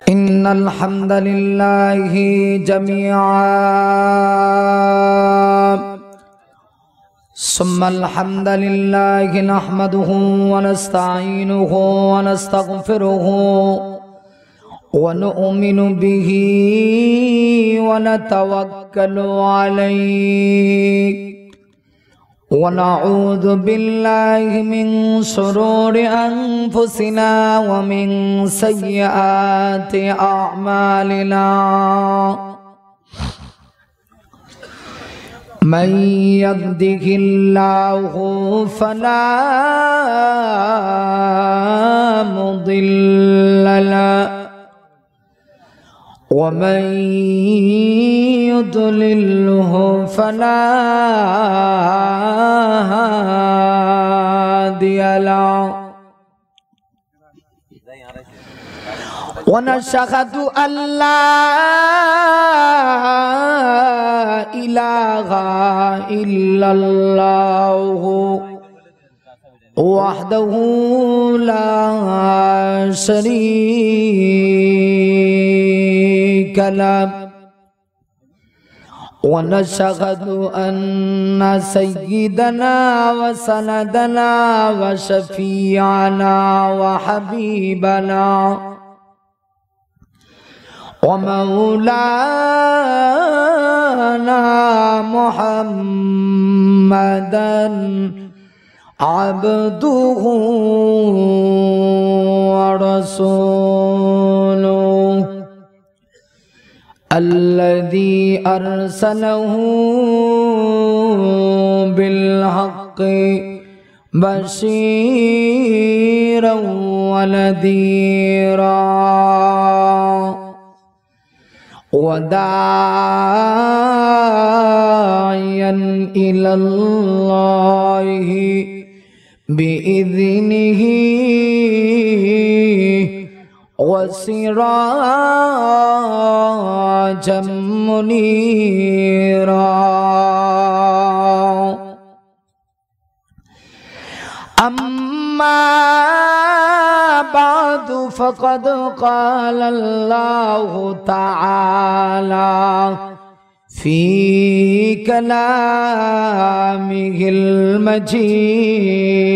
إن الحمد لله جميعا ثم الحمد لله نحمده ونستعينه ونستغفره ونؤمن به ونتوكل عليه ونعوذ بالله من شرور أنفسنا ومن سيئات أعمالنا من يهده الله فلا مضل له ومن يضلله فلا هادي له ونشهد أن لا إله إلا الله وحده لا شريك له ونشهد أن سيدنا وسندنا وشفيعنا وحبيبنا ومولانا محمدا عبده ورسوله الذي أرسله بالحق بشيرا ونذيرا وداعيا إلى الله بإذنه وسراجا منيرا أما بعد فقد قال الله تعالى في كلامه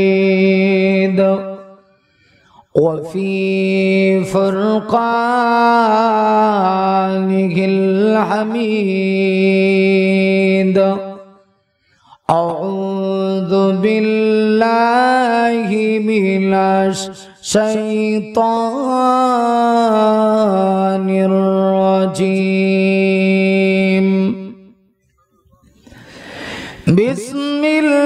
المجيد وفي فرقانه الحميد أعوذ بالله من الشيطان الرجيم بسم الله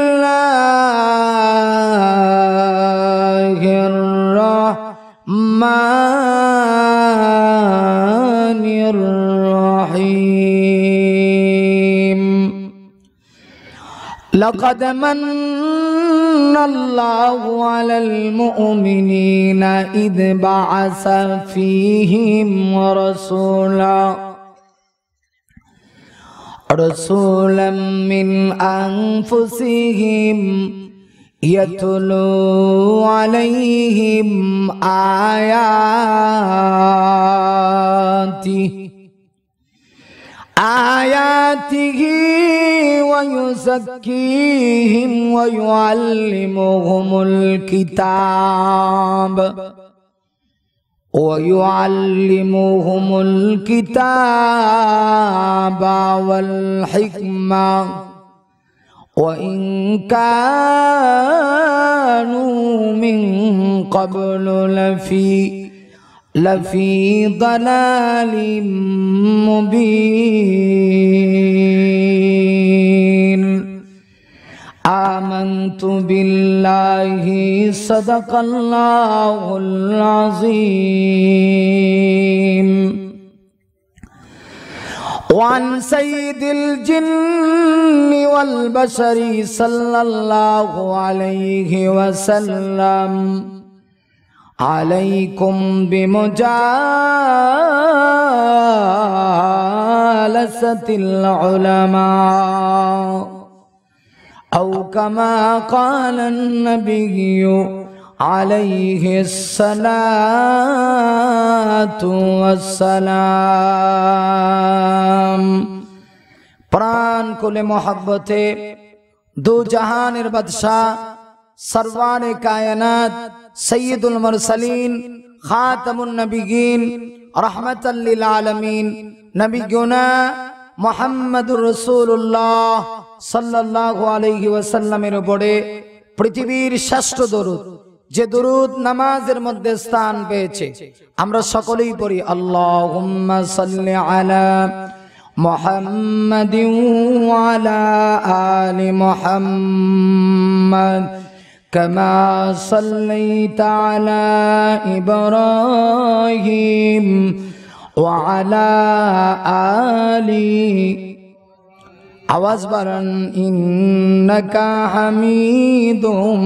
الرحمن الرحيم لقد من الله على المؤمنين إذ بعث فيهم رسولا من أنفسهم يتلو عليهم آياته ويزكيهم ويعلمهم الكتاب والحكمة وإن كانوا من قبل لفي ضلال مبين آمنت بالله صدق الله العظيم وعن سيد الجن والبشر صلى الله عليه وسلم عليكم بمجالسة العلماء أو كما قال النبي عليه الصلاة والسلام प्राण कुले मोहब्बते दो जहानेर बादशाह सरवारे कायनात सय्यदुल मुरसलीन खातमुन नबिय्यीन रहमतल लिल आलमीन नबियुना मुहम्मदुर रसूलुल्लाह सल्लल्लाहु अलैहि वसल्लमेर उपरे पृथिवीर श्रेष्ठ दरूद जे दरूद नामाजेर मध्य स्थान पेয়েছে আমরা সকলেই পড়ি আল্লাহুম্মা সাল্লি আলা محمد وعلى آل محمد كما صليت على إبراهيم وعلى آل आवाज बरन इन्नका हमीदुम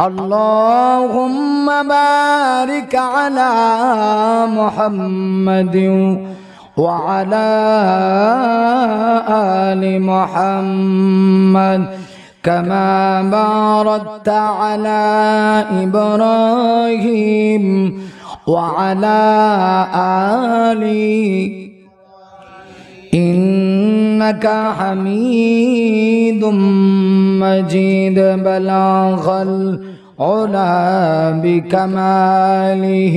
अल्लाहुम्मा बारिक अला मुहम्मदिन وعلى آل محمد كما باركت على إبراهيم وعلى آل إنك حميد مجيد بلغ العلا بكماله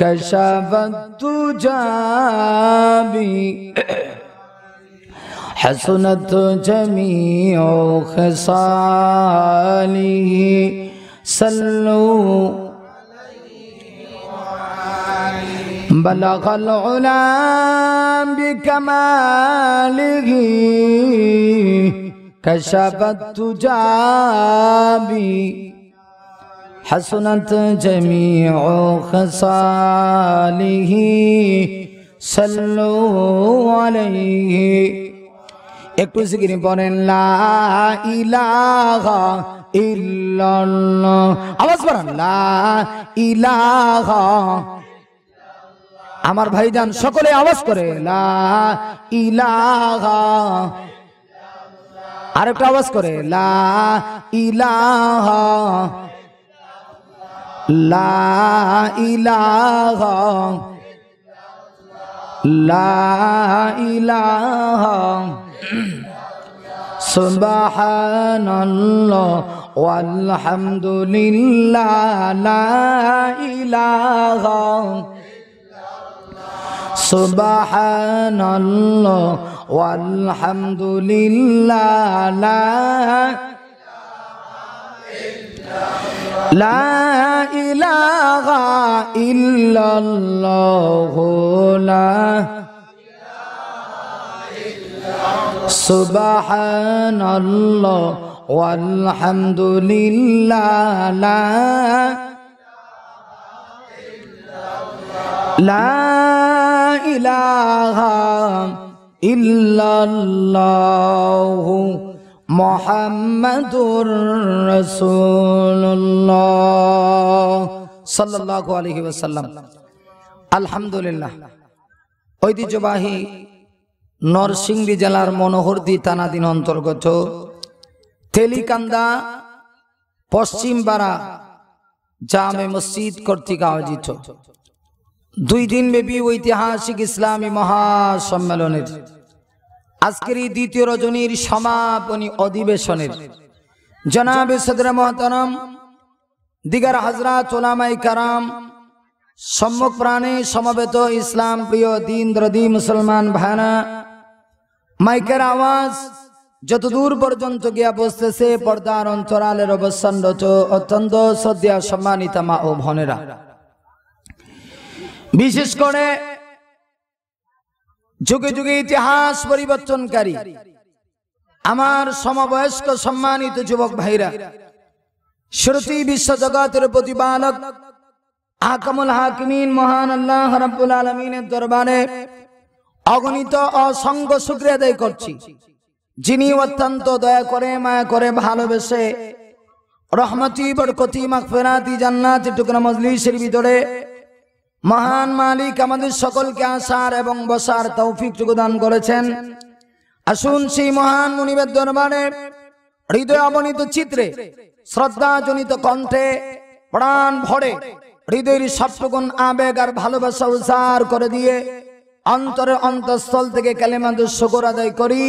كشف الدجى حسنت جميع خصاله صلوا بلغ العلا بكماله كشف الدجى حسنت جميع خصاله صلوا عليه একটু জিকির পড়েন লা ইলাহা ইল্লাল্লাহ আওয়াজ বাড়ান লা ইলাহা আমার ভাইজান সকলে আওয়াজ করে লা ইলাহা আরেকটা আওয়াজ করে লা ইলাহা লা ইলাহা লা ইলাহা সুবহানাল্লাহ ওয়ালহামদুলিল্লাহ লা ইলাহা সুবহানাল্লাহ ওয়ালহামদুলিল্লাহ লা ইলাহা ইল্লাল্লাহ লা সুবহানাল্লাহ ওয়ালহামদুলিল্লাহ লা ইলাহা ইল্লাল্লাহ মুহাম্মাদুর রাসূলুল্লাহ সাল্লাল্লাহু আলাইহি ওয়াসাল্লাম। আলহামদুলিল্লাহ। ঐতিহ্যবাহী নরসিংদী জেলার মনোহরদী থানাধীন অন্তর্গত তেলিকান্দা পশ্চিমপাড়া জামে মসজিদ কর্তৃক আয়োজিত 2 দিনব্যাপী ঐতিহাসিক ইসলামী মহাসম্মেলনের আজকের এই দ্বিতীয় রজনীর সমাপনী অধিবেশনের জনাবে সদর মোহতারাম দিগার হযরত উলামায়ে কারাম সম্মুখ প্রাণে সমবেত ইসলাম প্রিয় দ্বীনদরদী মুসলমান ভাইরা মাইকের আওয়াজ যত দূর পর্যন্ত গিয়া বসতেছে পর্দার অন্তরালের অবস্থানরত অত্যন্ত শ্রদ্ধেয় সম্মানিত মা ও বোনেরা, বিশেষ করে যুগে যুগে ইতিহাস পরিবর্তনকারী আমার সমবয়স্ক সম্মানিত যুবক ভাইরা, শ্রুতি বিশ্ব জগতের প্রতিপালক আহকামুল হাকিমিন মহান আল্লাহ রাব্বুল আলামিনের দরবারে অগণিত অসংখ্য শুকরিয়া আদায় করছি, যিনি অত্যন্ত দয়া করে মায়া করে ভালোবেসে রহমতি বরকতি মাগফিরাতি জান্নাতি টুকরা মজলিসের ভিতরে মহান মালিক আমাদের সকলকে আসার এবং বসার তৌফিক দান করেছেন। আসুন সেই মহান মুনিবের দরবারে হৃদয় অবনীত চিত্রে শ্রদ্ধাজনিত কণ্ঠে প্রাণ ভরে হৃদয়ের সবটুকুন আবেগ আর ভালোবাসা উজাড় করে দিয়ে অন্তরের অন্তঃস্থল থেকে কালেমাতুশ শুকর আদায় করি।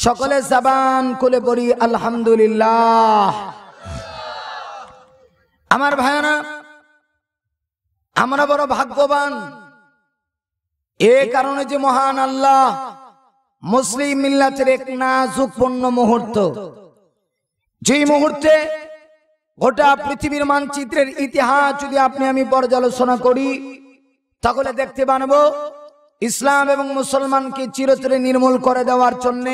সকলে জবান খুলে পড়ি আলহামদুলিল্লাহ। আমার ভাইরা, আমরা বড় ভাগ্যবান এ কারণে যে মহান আল্লাহ মুসলিম মিল্লাতের এক নাজুকপূর্ণ মুহূর্ত, যে মুহূর্তে গোটা পৃথিবীর মানচিত্রের ইতিহাস যদি আপনি আমি পর্যালোচনা করি তাহলে দেখতে পারবো ইসলাম এবং মুসলমানকে চিরতরে নির্মূল করে দেওয়ার জন্য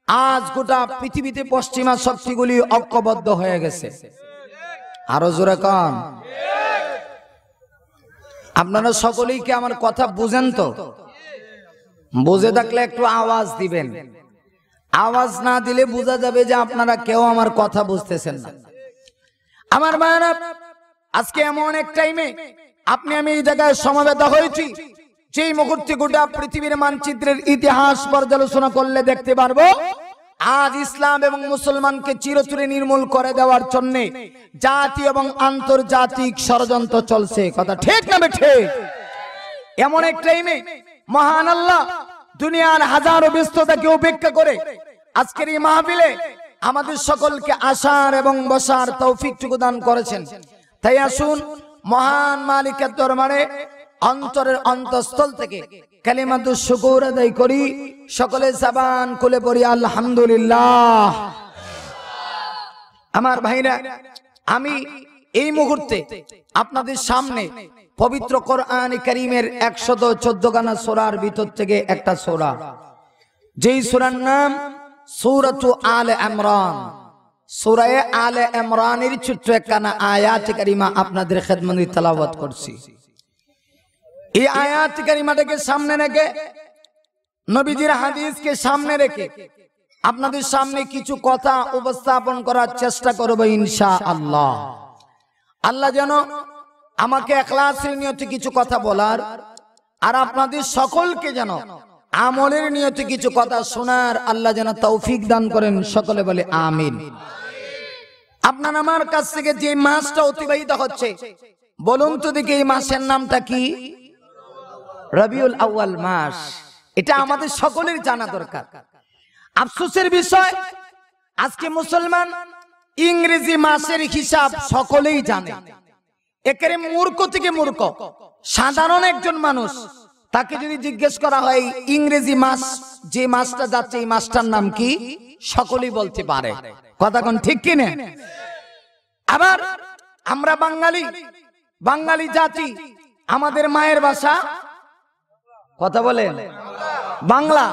আজ গোটা পৃথিবীতে পশ্চিমা শক্তিগুলি ঐক্যবদ্ধ হয়ে গেছে। আরো জোরে কান। আপনারা সকলেই কি আমার কথা বুঝেন? তো বুঝে থাকলে একটু আওয়াজ দিবেন। আওয়াজ না দিলে বোঝা যাবে যে আপনারা কেউ আমার কথা বুঝতেছেন না। আমার ভাইরা, আজকে এমন এক টাইমে আপনি আমি এই জায়গায় সমবেত হয়েছি, যেই মুহূর্তে গোটা পৃথিবীর মানচিত্রের ইতিহাস পর্যালোচনা করলে দেখতে পারবো আজ ইসলাম এবং মুসলমানকে চিরতরে নির্মূল করে দেওয়ার জন্য জাতীয় এবং আন্তর্জাতিক ষড়যন্ত্র চলছে। কথা ঠিক না ঠিক? এমন এক টাইমে মহান আল্লাহ দুনিয়ার হাজারো ব্যস্ততাকে উপেক্ষা করে আজকের এই মাহফিলে আমাদের সকলকে আসার এবং বসার তৌফিকটুকু দান করেছেন। তাই আসুন মহান মালিকের দরবারে অন্তরের অন্তঃস্থল থেকে কালিমাতুশ শুকর আদায় করি। সকলে জবান খুলে পড়ি আলহামদুলিল্লাহ। আমার ভাইরা, আমি এই মুহূর্তে আপনাদের সামনে পবিত্র কোরআন কারীমের 114 খানা সূরার ভিতর থেকে একটা সূরা, যেই সূরার নাম সূরাতু আলে ইমরান। সূরা আলে ইমরানের ছোট্ট একখানা আয়াত কারিমা আপনাদের খেদমতে তেলাওয়াত করছি। এই আয়াত কারিমাটাকে সামনে রেখে, নবীজির হাদিসকে সামনে রেখে আপনাদের সামনে কিছু কথা উপস্থাপন করার চেষ্টা করব ইনশাআল্লাহ। আল্লাহ যেন আমাকে ইখলাসের নিয়তে কিছু কথা বলার আর আপনাদের সকলকে যেন আমলের নিয়তে কিছু কথা শোনার আল্লাহ যেন তৌফিক দান করেন। সকলে বলে আমিন। আপনার আমার কাছ থেকে যে মাসটা অতিবাহিত হচ্ছে, বলুন তো দেখি এই মাসের নামটা কি? রবিউল আউয়াল মাস। এটা আমাদের সকলের জানা দরকার। আফসোসের বিষয়, আজকে মুসলমান ইংরেজি মাসের হিসাব সকলেই জানে। একেবারে মূর্খ থেকে মূর্খ সাধারণ একজন মানুষ, তাকে যদি জিজ্ঞেস করা হয় ইংরেজি মাস যে মাসটা যাচ্ছে এই মাসটার নাম কি, সকলেই বলতে পারে। কথা কোন ঠিক কিনা? আবার আমরা বাঙালি জাতি, আমাদের মায়ের ভাষা কথা বলেন বাংলা,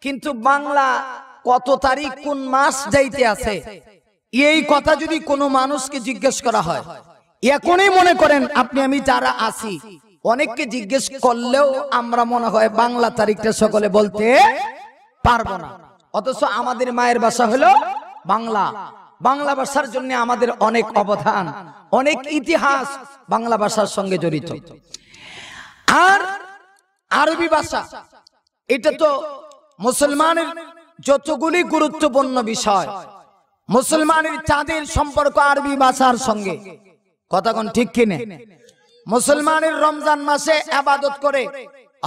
কিন্তু বাংলা কত তারিখ কোন মাস যাইতে আছে এই কথা যদি কোনো মানুষকে জিজ্ঞেস করা হয়, এখনই মনে করেন আপনি আমি যারা আছি অনেককে জিজ্ঞেস করলেও আমরা মনে হয় বাংলা তারিখটা সকলে বলতে পারবো না। অথচ আমাদের মায়ের ভাষা হলো বাংলা। বাংলা ভাষার জন্য আমাদের অনেক অবদান, অনেক ইতিহাস বাংলা ভাষার সঙ্গে জড়িত। আর আরবি ভাষা, এটা তো মুসলমানের যতগুলি গুরুত্বপূর্ণ বিষয়, মুসলমানের চাঁদের সম্পর্ক আরবি ভাষার সঙ্গে। কথা কোন ঠিক কিনা? মুসলমানের রমজান মাসে ইবাদত করে,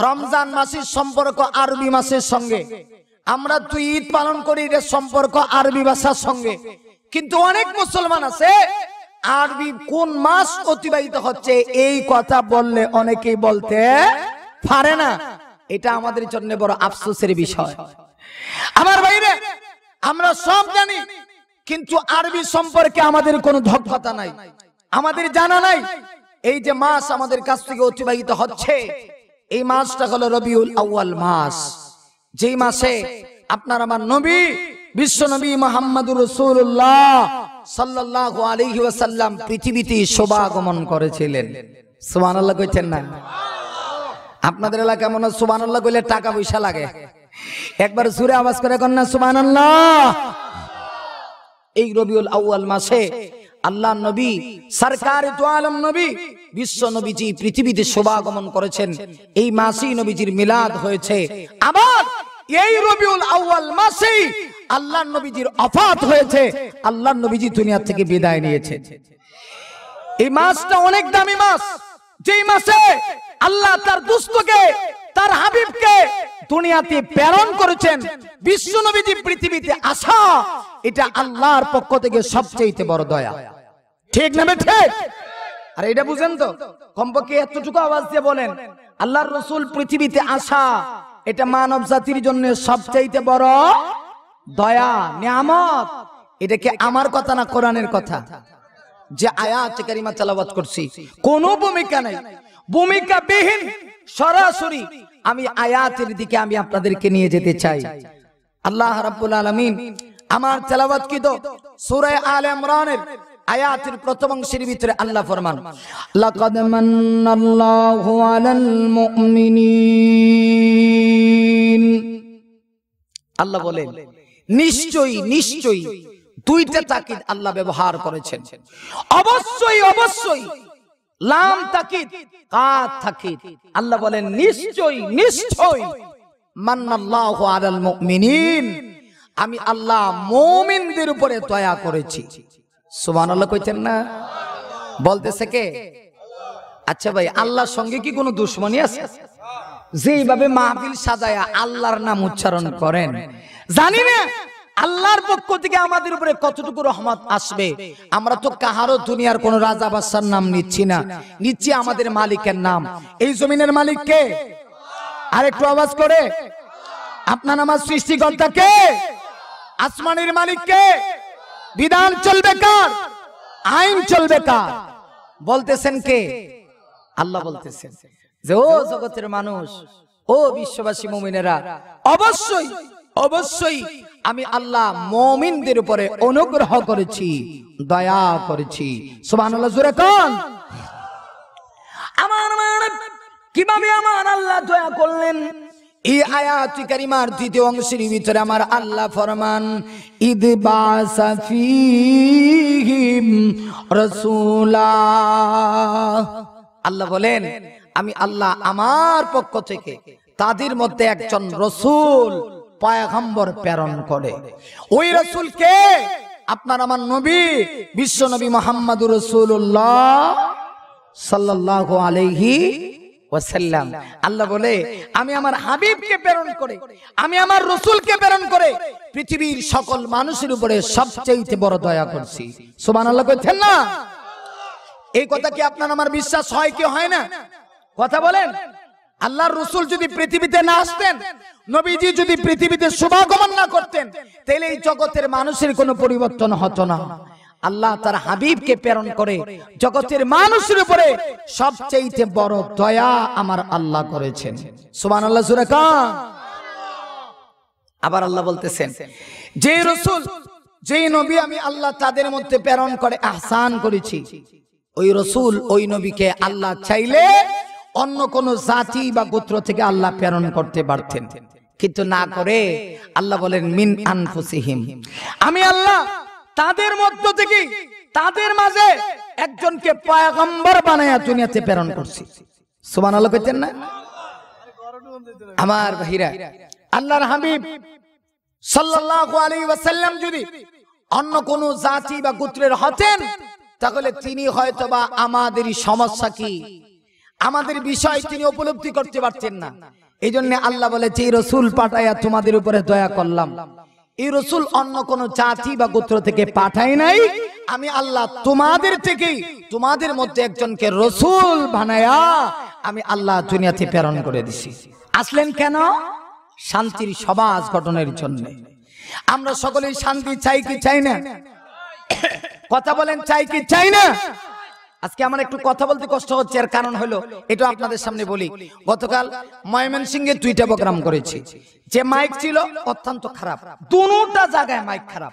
রমজান মাসের সম্পর্ক আরবি মাসের সঙ্গে। আমরা তুই ঈদ পালন করি, এর সম্পর্ক আরবি ভাষার সঙ্গে। কিন্তু অনেক মুসলমান আছে আরবি কোন মাস অতিবাহিত হচ্ছে এই কথা বললে অনেকেই বলতে পারে না। এটা আমাদের জন্য বড় আফসোসের বিষয়। আমার ভাইরে, আমরা সব জানি, কিন্তু আরবি সম্পর্কে আমাদের কোনো দক্ষতা নাই, আমাদের জানা নাই। এই যে মাস আমাদের কাছ থেকে অতিবাহিত হচ্ছে, এই মাসটা হলো রবিউল আউয়াল মাস, যেই মাসে আপনার আমার নবী বিশ্ব নবী মুহাম্মদুর রাসূলুল্লাহ সাল্লাল্লাহু আলাইহি ওয়াসাল্লাম পৃথিবীতে শুভাগমন করেছিলেন। সুবহানাল্লাহ কইতেন না? আপনাদের এলাকায় মনে হয় সুবহানাল্লাহ কইলে টাকা পয়সা লাগে। একবার জোরে আওয়াজ করে কন না সুবহানাল্লাহ। এই রবিউল আউয়াল মাসে আল্লাহ নবী সরকারে দু আলম নবী বিশ্ব নবীজি পৃথিবীতে শুভাগমন করেছেন। এই মাসেই নবীজির মিলাদ হয়েছে। আবার এই রবিউল আউয়াল মাসেই আল্লাহর নবীজির ওফাত হয়েছে, আল্লাহর নবীজি দুনিয়া থেকে বিদায় নিয়েছে। এই মাসটা অনেক দামি মাস, যেই মাসে আল্লাহ তার দুস্তকে, তার হাবিবকে দুনিয়াতে প্রেরণ করেছেন। বিশ্ব নবীজি পৃথিবীতে আসা এটা আল্লাহর পক্ষ থেকে সবচেয়ে বড় দয়া, ঠিক না ঠিক? আর এটা বুঝেন তো, কমপক্ষে এতটুকু আওয়াজ দিয়ে বলেন, আল্লাহর রাসূল পৃথিবীতে আসা এটা মানব জাতির জন্য সবচেয়ে বড় দয়া, নিয়ামত। এটা কি আমার কথা না কোরআনের কথা? যে আয়াত কারিমা তেলাওয়াত করছি কোনো ভূমিকা নাই, ভূমিকা বিহীন সরাসরি আমি আয়াতের দিকে আমি আপনাদেরকে নিয়ে যেতে চাই। আল্লাহ রাব্বুল আলামিন আমার তেলাওয়াতকৃত সূরা আলে ইমরানের আয়াতের প্রথম অংশের ভিতরে আল্লাহ ফরমান, লাকাদ মান্নাল্লাহু আলাল মুমিনিন। আল্লাহ বলেন নিশ্চয়ই নিশ্চয়ই, দুইটা তাকিদ আল্লাহ ব্যবহার করেছেন। অবশ্যই অবশ্যই, লাম তাকিদ, কাদ তাকিদ। আল্লাহ বলেন নিশ্চয়ই নিশ্চয়ই, মান্নাল্লাহু আলাল মুমিনিন, আমি আল্লাহ মুমিনদের উপরে দয়া করেছি। সুবহানাল্লাহ কইতেন না? বলতেছে কে? আচ্ছা ভাই, আল্লাহর সঙ্গে কি কোনো দুশমনী আছে? যেইভাবে মাহফিল সাজায়া আল্লাহর নাম উচ্চারণ করেন, জানি না আল্লাহর পক্ষ থেকে আমাদের উপরে কতটুকু রহমত আসবে। আমরা তো কাহারও দুনিয়ার কোন রাজা বাদশার নাম নিচ্ছি না, নিচ্ছি আমাদের মালিকের নাম। এই জমিনের মালিক কে? আরেকটু আওয়াজ করে, আপনার আমার সৃষ্টিকর্তা কে? আসমানের মালিক কে? বিধান চলবে কার? আইন চলবে কার? বলতেছেন কে? আল্লাহ বলতেছেন যে ও জগতের মানুষ, ও বিশ্ববাসী মুমিনেরা, অবশ্যই অবশ্যই আমি আল্লাহ মুমিনদের উপরে অনুগ্রহ করেছি, দয়া করেছি। সুবহানাল্লাহ জোরে কোন? আমার কিভাবে আমার আল্লাহ দয়া করলেন? এই আয়াত কারিমার দ্বিতীয় অংশের ভিতরে আমার আল্লাহ ফরমান, ইদ বাসা ফীহিম রাসূলা। আল্লাহ বলেন আমি আল্লাহ আমার পক্ষ থেকে তাদের মধ্যে একজন রাসূল, পয়গম্বর প্রেরণ করে। ওই রাসূল কে? আপনার আমার নবী, বিশ্ব নবী মুহাম্মদুর রাসূলুল্লাহ সাল্লাল্লাহু আলাইহি ওয়াসাল্লাম। আল্লাহ বলে আমি আমার হাবিবকে প্রেরণ করে, আমি আমার রাসূলকে প্রেরণ করে পৃথিবীর সকল মানুষের উপরে সবচেয়ে বড় দয়া করছি। সুবহানাল্লাহ কইতেন না? এই কথা কি আপনার আমার বিশ্বাস হয় কি হয় না? কথা বলেন। আল্লাহর রাসূল যদি পৃথিবীতে না আসতেন, নবীজি যদি পৃথিবীতে শুভাগমন না করতেন, তাহলে এই জগতের মানুষের কোনো পরিবর্তন হতো না। আল্লাহ তার হাবিবকে প্রেরণ করে জগতের মানুষের উপরে সবচেয়ে বড় দয়া আমার আল্লাহ করেছেন। সুবহানাল্লাহ জোরে কোন? আবার আল্লাহ বলতেছেন যে রাসূল, যে নবী আমি আল্লাহ তাদের মধ্যে প্রেরণ করে ইহসান করেছি, ওই রাসূল ওই নবীকে আল্লাহ চাইলে অন্য কোন জাতি বা গোত্র থেকে আল্লাহ প্রেরণ করতে পারতেন, কিন্তু না করে আল্লাহ বলেন মিন আনফুসিহিম, আমি আল্লাহ তাদের মধ্য থেকে তাদের মাঝে একজনকে পয়গম্বর বানায়া দুনিয়াতে প্রেরণ করছি। সুবহানাল্লাহ কইতেন না? আমার ভাইরা, আল্লাহর হাবিব সাল্লাল্লাহু আলাইহি ওয়াসাল্লাম যদি অন্য কোন জাতি বা গোত্রের হতেন, তাহলে তিনি হয়তোবা আমাদের সমস্যা কি, আমাদের বিষয় তিনি উপলব্ধি করতে পারতেন না। এই জন্য আল্লাহ বলে যে রাসূল পাঠায়া তোমাদের উপরে দয়া করলাম, এই রাসূল অন্য কোন জাতি বা গোত্র থেকে পাঠাই নাই, আমি আল্লাহ তোমাদের থেকেই তোমাদের মধ্যে একজনকে রাসূল বানায়া আমি আল্লাহ দুনিয়াতে প্রেরণ করে দিছি। আসলেন কেন? শান্তির সমাজ গঠনের জন্য। আমরা সকলেই শান্তি চাই কি চাই না? কথা বলেন, চাই কি চাই না? আজকে আমার একটু কথা বলতে কষ্ট হচ্ছে, এর কারণ হলো এটা আপনাদের সামনে বলি। গতকাল ময়মনসিংহে দুইটা প্রোগ্রাম করেছি, যে মাইক ছিল অত্যন্ত খারাপ, দুটা জায়গায় মাইক খারাপ।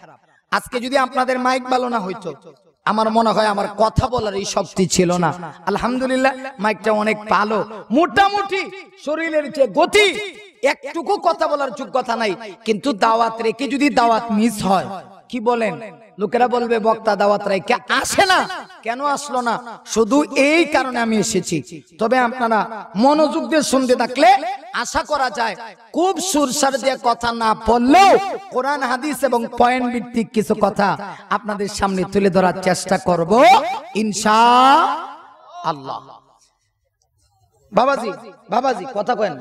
আজকে যদি আপনাদের মাইক ভালো না হইতো, আমার মনে হয় আমার কথা বলার এই শক্তি ছিল না। আলহামদুলিল্লাহ মাইকটা অনেক ভালো, মোটামুটি শরীরের যে গতি, একটুকু কথা বলার যোগ্যতা নাই, কিন্তু দাওয়াত রেখে যদি দাওয়াত মিস হয়, কি বলেন? লোকেরা বলবে বক্তা দাওয়াত রেখে আসে না, কেন আসলো না? শুধু এই কারণে আমি এসেছি। তবে আপনারা মনোযোগ দিয়ে শুনতে থাকলে আশা করা যায় খুব সুরসার দিয়ে কথা না পড়লেও কোরআন হাদিস এবং পয়েন্ট ভিত্তিক কিছু কথা আপনাদের সামনে তুলে ধরার চেষ্টা করব ইনশাআল্লাহ। বাবাজি কথা কয়েন।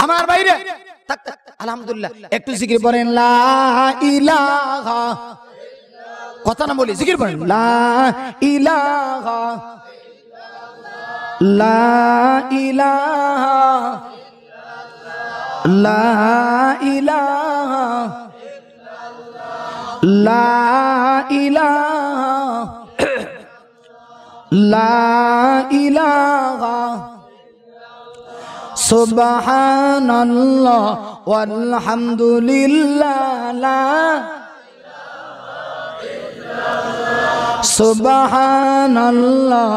আমার বাইরে আলহামদুলিল্লাহ একটু জিকির করেন লা ইলাহা, কথা না বলি জিকির করেন লা ইলাহা লা ইলাহা লা ইলাহা লা ইলাহা লা ইলাহা সুবহানাল্লাহ ওয়ালহামদুলিল্লাহ সুবহানাল্লাহ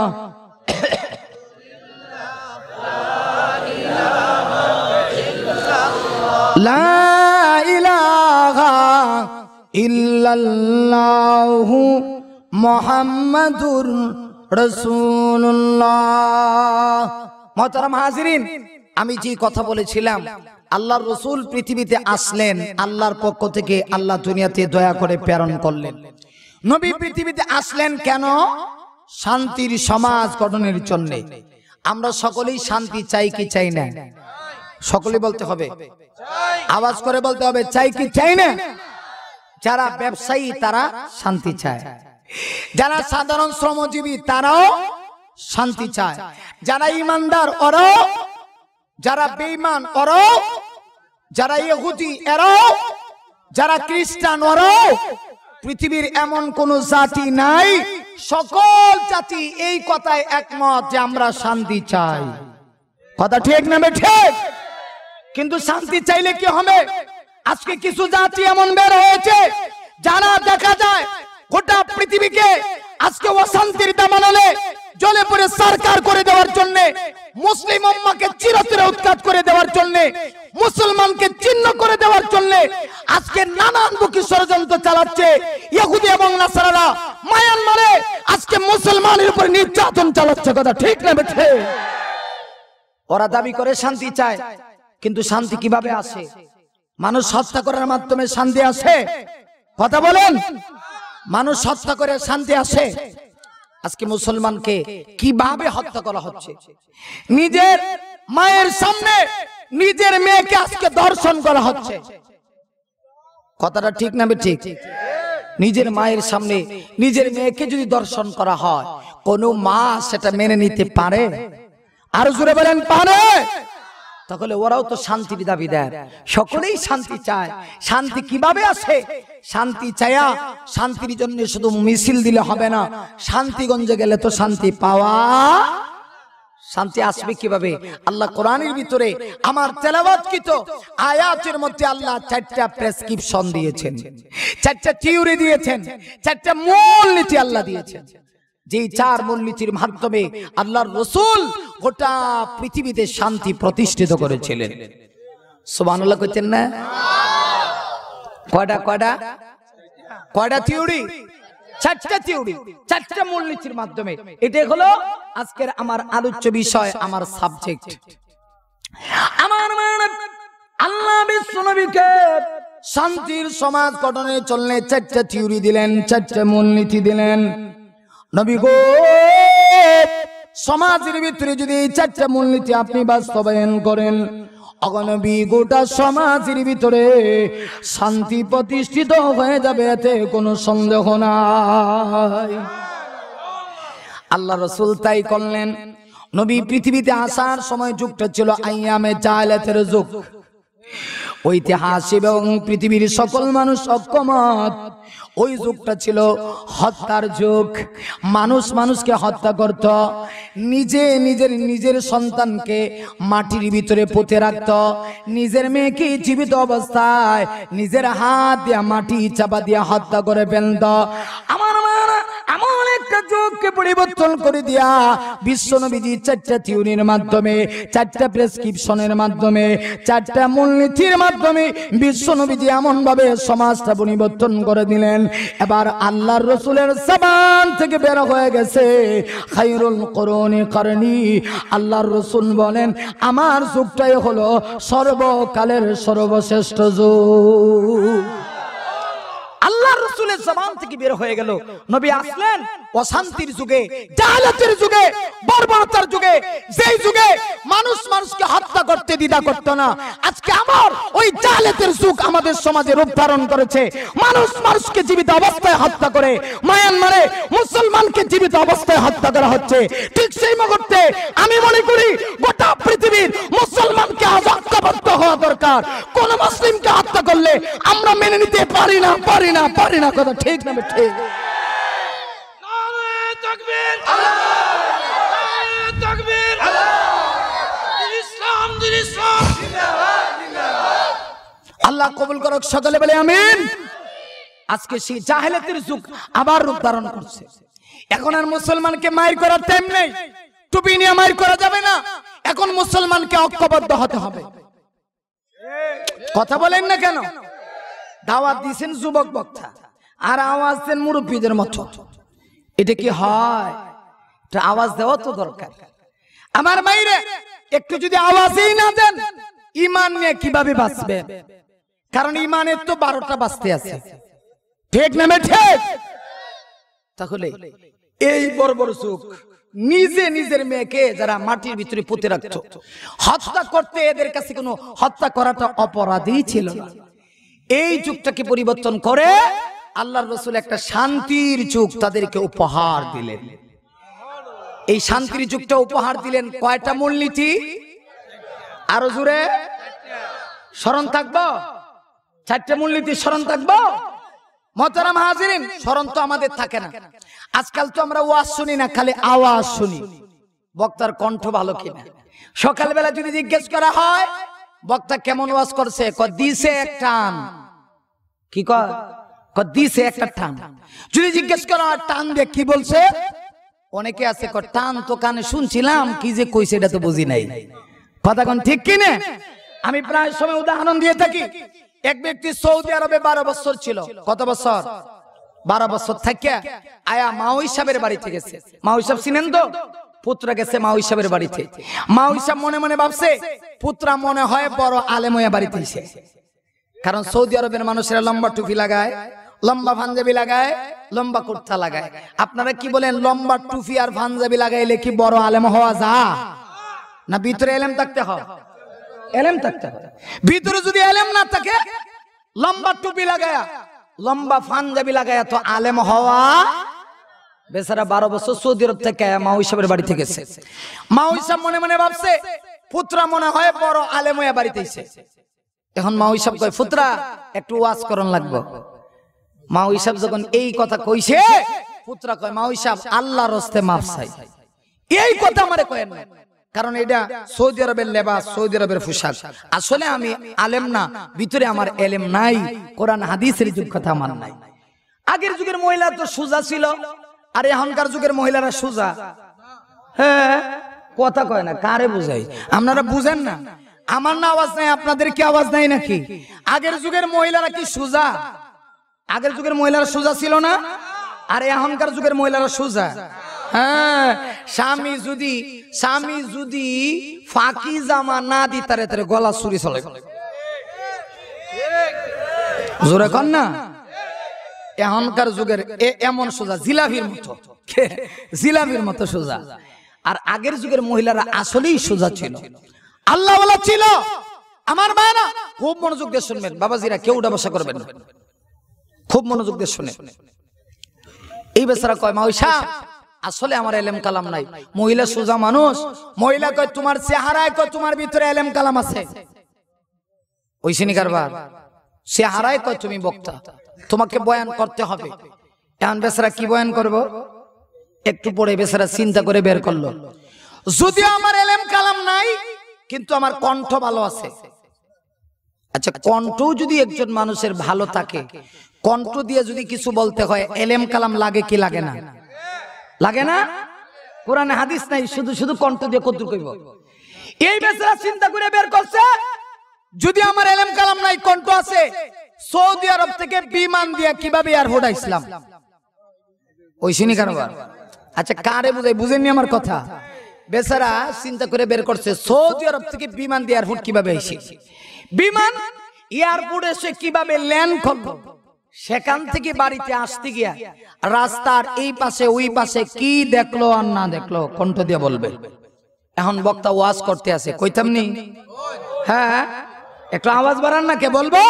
লা ইলাহা ইল্লাল্লাহু মুহাম্মাদুর রাসূলুল্লাহ। মুহতারাম হাজিরিন, আমি যে কথা বলেছিলাম আল্লাহর রাসূল পৃথিবীতে আসলেন, আল্লাহর পক্ষ থেকে আল্লাহ দুনিয়াতে দয়া করে প্রেরণ করলেন। নবী পৃথিবীতে আসলেন কেন? শান্তির সমাজ গঠনের জন্য। আমরা সকলেই শান্তি চাই কি চাই না? সকলেই বলতে হবে, আওয়াজ করে বলতে হবে, চাই কি চাই না? যারা ব্যবসায়ী তারা শান্তি চায়, যারা সাধারণ শ্রমজীবী তারাও শান্তি চায়, যারা ইমানদার ওরাও, যারা বেঈমান ওরাও, যারা ইহুদি এরাও, যারা খ্রিস্টান ওরাও। পৃথিবীর এমন কোন জাতি নাই, সকল জাতি এই কথায় একমত যে আমরা শান্তি চাই। কথা ঠিক না ঠিক? কিন্তু শান্তি চাইলে কি হবে? আজকে কিছু জাতি এমন বের হয়েছে যারা দেখা যায় গোটা পৃথিবীকে আজকে অশান্তির দামানলে জলে পড়ে সরকার করে দেওয়ার জন্য, মুসলিম উম্মাহকে চিরতরে উৎখাত করে দেওয়ার জন্য, মুসলমানকে চিহ্ন করে দেওয়ার জন্য আজকে নানানমুখী ষড়যন্ত্র চালাচ্ছে। ইহুদি এবং নাসারারা মায়ানমারে আজকে মুসলমানের উপর নির্যাতন চালাচ্ছে। কথা ঠিক না বেঠে? ওরা দাবি করে শান্তি চায়, কিন্তু শান্তি কিভাবে আসে? মানুষ হত্যা করার মাধ্যমে শান্তি আসে? কথা বলেন, মানুষ হত্যা করে শান্তি আসে? আজকে মুসলমানকে কিভাবে হত্যা করা হচ্ছে? নিজের মায়ের সামনে নিজের মেয়েকে আজকে ধর্ষণ করা হচ্ছে। কথাটা ঠিক না ঠিক? নিজের মায়ের সামনে নিজের মেয়েকে যদি ধর্ষণ করা হয়, কোন মা সেটা মেনে নিতে পারে? আর জোরে বলেন পারে? তাহলে ওরাও তো শান্তির দাবিদার, সকলেই শান্তি চায়। শান্তি কিভাবে আসে? শান্তি চায়া শান্তির জন্য শুধু মিছিল দিলে হবে না, শান্তিগঞ্জে গেলে তো শান্তি পাওয়া। শান্তি আসবে কিভাবে? আল্লাহ কোরআনের ভিতরে আমার তেলাওয়াতকৃত আয়াতের মধ্যে আল্লাহ 4টা প্রেসক্রিপশন দিয়েছেন, 4টা থিওরি দিয়েছেন, 4টা মূলনীতি আল্লাহ দিয়েছেন। যেই 4 মূলনীতির মাধ্যমে আল্লাহর রাসূল গোটা পৃথিবীতে শান্তি প্রতিষ্ঠিত করেছিলেন। সুবহানাল্লাহ কইতেন না? কয়টা থিওরি? 4টা থিওরি, 4টা মূলনীতির মাধ্যমে। এটাই হলো আজকের আমার আলোচ্য বিষয়, আমার সাবজেক্ট। আমার আল্লাহ বিশ্বনবীকে শান্তির সমাজ গঠনের জন্য 4টা থিওরি দিলেন, 4টা মূলনীতি দিলেন। নবী গো, সমাজের ভিতরে যদি এই 4টা মূলনীতি আপনি বাস্তবায়ন করেন, অগণবী গোটা সমাজের ভিতরে শান্তি প্রতিষ্ঠিত হয়ে যাবে, এতে কোনো সন্দেহ নাই। আল্লাহ রাসূল তাই করলেন। নবী পৃথিবীতে আসার সময় যুগটা ছিল আইয়ামে জাহেলিয়াতের যুগ। ঐতিহাসিক এবং পৃথিবীর সকল মানুষ ঐক্যমত, ওই যুগটা ছিল হত্যার যুগ। মানুষ মানুষকে হত্যা করত, নিজের সন্তানকে মাটির ভিতরে পুঁতে রাখত, নিজের মেয়েকে জীবিত অবস্থায় নিজের হাত দিয়ে মাটি চাপা দিয়ে হত্যা করে ফেলত। আমার এমন একটা যুগ যুগকে পরিবর্তন করে দিয়া বিশ্বনবীজি 4টা থিওরির মাধ্যমে, 4টা প্রেসক্রিপশনের মাধ্যমে, 4টা মূলনীতির মাধ্যমে বিশ্বনবীজি এমন ভাবে সমাজটা পরিবর্তন করে দিলেন। এবার আল্লাহর রাসূলের জবান থেকে বের হয়ে গেছে খায়রুল কুরুনি করনি। আল্লাহর রাসূল বলেন আমার যুগটাই হলো সর্বকালের সর্বশ্রেষ্ঠ যুগ। আল্লাহর রাসূলের জবান থেকে বের হয়ে গেল, নবী আসলেন অশান্তির যুগে, জাহালাতের যুগে, বর্বরতার যুগে, যেই যুগে মানুষ মানুষকে হত্যা করতে দ্বিধা করত না। আজকে আমার ওই জাহালাতের যুগ আমাদের সমাজে রূপ ধারণ করেছে। মানুষ মানুষকে জীবিত অবস্থায় হত্যা করে, মায়ানমারে মুসলমানকে জীবিত অবস্থায় হত্যা করা হচ্ছে। ঠিক সেই মুহূর্তে আমি মনে করি গোটা পৃথিবীর মুসলমানকে ঐক্যবদ্ধ হওয়া দরকার। কোন মুসলিমকে হত্যা করলে আমরা মেনে নিতে পারি না, পারি না, পারি না। কথা ঠিক না? ঠিক। আল্লাহ কবুল করুক, সকলে বলে আমিন। আজকে সেই জাহেলাতের যুগ আবার রূপ ধারণ করছে। এখন আর মুসলমানকে মাইর করার টাইম নেই, টুপি নিয়ে মাইর করা যাবে না। এখন মুসলমানকে ঐক্যবদ্ধ হতে হবে। কথা বলেন না কেন? দাওয়াত দিয়েছেন যুবক বক্তা আর আওয়াজ দেন মুরব্বীদের মতো। এটা কি হয়? এটা আওয়াজ দেওয়া তো দরকার। আমার মাইরে একটু যদি আওয়াজই না দেন, ঈমান নিয়ে কিভাবে বাঁচবে? কারণ ঈমানের তো 12টা বাঁচতে আছে। ঠিক না? ঠিক। তাহলে এই বর্বর যুগ নিজে নিজের মেয়েকে যারা মাটির ভিতরে পুঁতে রাখতো, হত্যা করতে এদের কাছে কোনো হত্যা করাটা অপরাধী ছিল না। এই যুগটাকে পরিবর্তন করে আল্লাহর রাসূল একটা শান্তির যুগ তাদেরকে উপহার দিলেন। এই শান্তির যুগটা উপহার দিলেন কয়টা মূলনীতি? আরো জোরে স্মরণ থাকবো? 4টা মূলনীতি স্মরণ থাকবো? মোহতারাম হাজিরিন, স্মরণ তো আমাদের থাকে না। আজকাল তো আমরা ওয়াজ শুনি না, খালি আওয়াজ শুনি, বক্তার কণ্ঠ ভালো কিনা। সকালবেলা যদি জিজ্ঞেস করা হয় বক্তা কেমন ওয়াজ করছে, দিছে এক টান। কি দিছে একটা টান। যদি জিজ্ঞেস করা হয় টান দিয়ে কি বলছে, অনেকে আছে টান তো কানে শুনছিলাম, কি যে কইছে এটা তো বুঝি নাই। কথা কোন ঠিক কিনা? আমি প্রায় সময় উদাহরণ দিয়ে থাকি। এক ব্যক্তি সৌদি আরবে 12 বছর ছিল। কত বছর? 12 বছর থাকিয়া আয়া মাওই সাহেবের বাড়িতে গেছে। মাওই সাহেব চিনেন তো? পুত্রা গেছে মাওই সাহেবের বাড়িতে। মাওই সাহেব মনে মনে ভাবছে পুত্রা মনে হয় বড় আলেম হয়ে বাড়িতে এসে। কারণ সৌদি আরবের মানুষেরা লম্বা টুপি লাগায়, লম্বা পাঞ্জাবি লাগায়, লম্বা কুর্তা লাগায়। আপনারা কি বলেন, লম্বা টুপি আর পাঞ্জাবি লাগাইলে কি বড় আলেম হওয়া যায় না? ভিতরে এলেম থাকতে হয়, এলেম থাকতে হয়। ভিতরে যদি এলেম না থাকে, লম্বা টুপি লাগায়া লম্বা পাঞ্জাবি লাগায়া তো আলেম হওয়া। বেচারা 12 বছর সৌদি আরব থেকে মাওই সাহেবের বাড়িতে গেছে। মাওই সাহেব মনে মনে ভাবছে পুত্রা মনে হয় বড় আলেম হয়ে বাড়িতে এসে। এখন মাওই সাহেব কয় পুত্রা একটু ওয়াজ করন লাগবে। মাওই সাহেব যখন এই কথা কইছে, পুত্রা কয় মাওই সাহেব আল্লাহর হস্তে মাফ চাই। এই কথা আমারে কয়েন না, কারণ এটা সৌদি আরবের লেবাস, সৌদি আরবের পোশাক। আসলে আমি আলেম না, ভিতরে আমার এলেম নাই, কোরআন হাদিসের যুগ কথা আমার নাই। আগের যুগের মহিলা তো সোজা ছিল, আর এখনকার যুগের মহিলারা সোজা। হ্যাঁ, কথা কয় না, কারে বুঝাই? আপনারা বুঝেন না? আমার না আওয়াজ নাই, আপনাদের কি আওয়াজ নাই নাকি? আগের যুগের মহিলারা কি সোজা? আগের যুগের মহিলারা সোজা ছিল না, আর এখনকার যুগের মহিলারা সোজা। হ্যাঁ, স্বামী যদি ফাঁকি জামা না দি তারে তারে গলা ছুরি চলে। জোরে কন না? এখনকার যুগের এমন সোজা, জিলাপির মতো, জিলাপির মতো সোজা। আর আগের যুগের মহিলারা আসলেই সোজা ছিল, আল্লাহ ওয়ালা ছিল। আমার মায়েরা খুব মনোযোগ দিয়ে শুনবেন, বাবাজিরা কেউ উঠা বসা করবেন না, খুব মনোযোগ দিয়ে শুনে। এই বেচারা কয় মাওই সাহেব আসলে আমার এলেম কালাম নাই। মহিলা সোজা মানুষ। মহিলা কয় তোমার চেহারায় কয় তোমার ভিতরে এলেম কালাম আছে। ওই শ্রেণী কারবার চেহারায় কয় তুমি বক্তা, তোমাকে বয়ান করতে হবে। এখন বেচারা কি বয়ান করব? একটু পরে বেচারা চিন্তা করে বের করলো, যদিও আমার এলেম কালাম নাই কিন্তু আমার কণ্ঠ ভালো আছে। আচ্ছা, কণ্ঠ যদি একজন মানুষের ভালো থাকে, কণ্ঠ দিয়ে যদি কিছু বলতে হয়, এলেম কালাম লাগে কি লাগে না? লাগে না? কোরআনে হাদিস নাই, শুধু শুধু কণ্ঠ দিয়ে কত কইব। এই বেচারা চিন্তা করে বের করছে, যদি আমার এলেম কালাম নাই, কণ্ঠ আছে, সৌদি আরব থেকে বিমান দিয়া কিভাবে এয়ারপোর্ট আইছিলাম, ওই শুনি কারবার। আচ্ছা কারে বুঝাই, বুঝেননি আমার কথা? বেচারা চিন্তা করে বের করছে সৌদি আরব থেকে বিমান দিয়ে এয়ারপোর্ট কিভাবে আইছে, বিমান এয়ারপোর্ট এসে কিভাবে ল্যান্ড করলো, সেখান থেকে বাড়িতে আসতে গিয়া রাস্তার এই পাশে ওই পাশে কি দেখলো আর না দেখলো কণ্ঠ দিয়ে বলবে। এখন বক্তা ওয়াজ করতে আছে, কইতাম নি? হ্যাঁ, একটু আওয়াজ বাড়ান না, কে বলবো?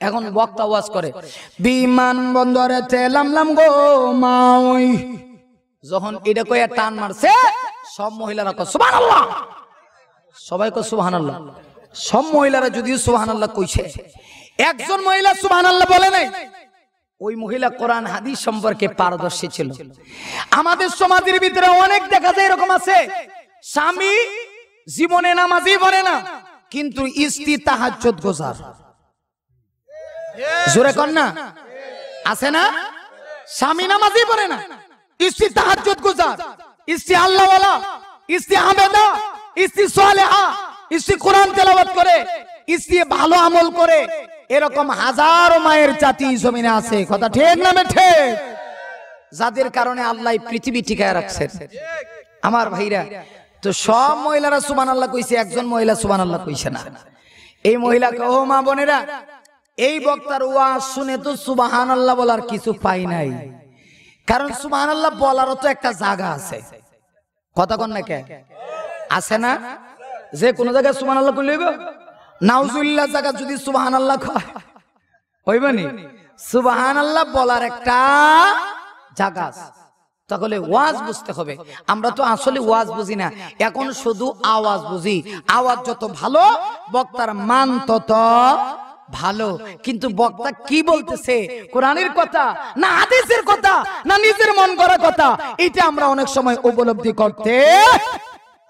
এখন বক্তা ওয়াজ করে, বিমান বন্দরে তেলামলাম গো মাই। যখন এটা কইয়া টান মারছে, সব মহিলারা কয় সুবহানাল্লাহ, সবাই কয় সুবহানাল্লাহ। সব মহিলারা যদিও সুবহানাল্লাহ কইছে, একজন মহিলা সুবহানাল্লাহ বলে নাই। ওই মহিলা কোরআন হাদিস সম্পর্কে পারদর্শী ছিল। আমাদের সমাজের ভিতরে অনেক দেখা যায় এরকম আছে, স্বামী জীবনে নামাজই পড়ে না, কিন্তু স্ত্রী তাহাজ্জুদ গোজার। জোরে কর না, আছে না? স্বামী নামাজই পড়ে না, স্ত্রী তাহাজ্জুদ গোজার, স্ত্রী আল্লাহওয়ালা, স্ত্রী আবেদা, স্ত্রী সালেহা, স্ত্রী কোরআন তেলাওয়াত করে, স্ত্রী ভালো আমল করে। এরকম হাজারো মায়ের জাতি জমিনে আছে, কথা ঠিক না বেঠে? যাদের কারণে আল্লাহ পৃথিবী টিকায় রাখছে। আমার ভাইরা, তো সব মহিলারা সুবহানাল্লাহ কইছে, একজন মহিলা সুবহানাল্লাহ কইছে না। এই মহিলাকে, ও মা বোনেরা, এই বক্তার ওয়াজ শুনে তো সুবহানাল্লাহ বলার কিছু পাই নাই। কারণ সুবহানাল্লাহ বলারও তো একটা জায়গা আছে, কথা কন না কে? আছে না? যে কোন জায়গায় সুবহানাল্লাহ কইলে হইব? নাউজুবিল্লাহ জায়গা যদি সুবহানাল্লাহ কয় হইবে নি? সুবহানাল্লাহ বলার একটা জায়গা আছে। তাহলে ওয়াজ বুঝতে হবে। আমরা তো আসলে ওয়াজ বুঝি না, এখন শুধু আওয়াজ বুঝি। আওয়াজ যত ভালো, বক্তার মান তত ভালো। কিন্তু বক্তা কি বলতেছে, কোরআনের কথা না হাদিসের কথা না নিজের মন গড়া কথা, এটা আমরা অনেক সময় উপলব্ধি করতে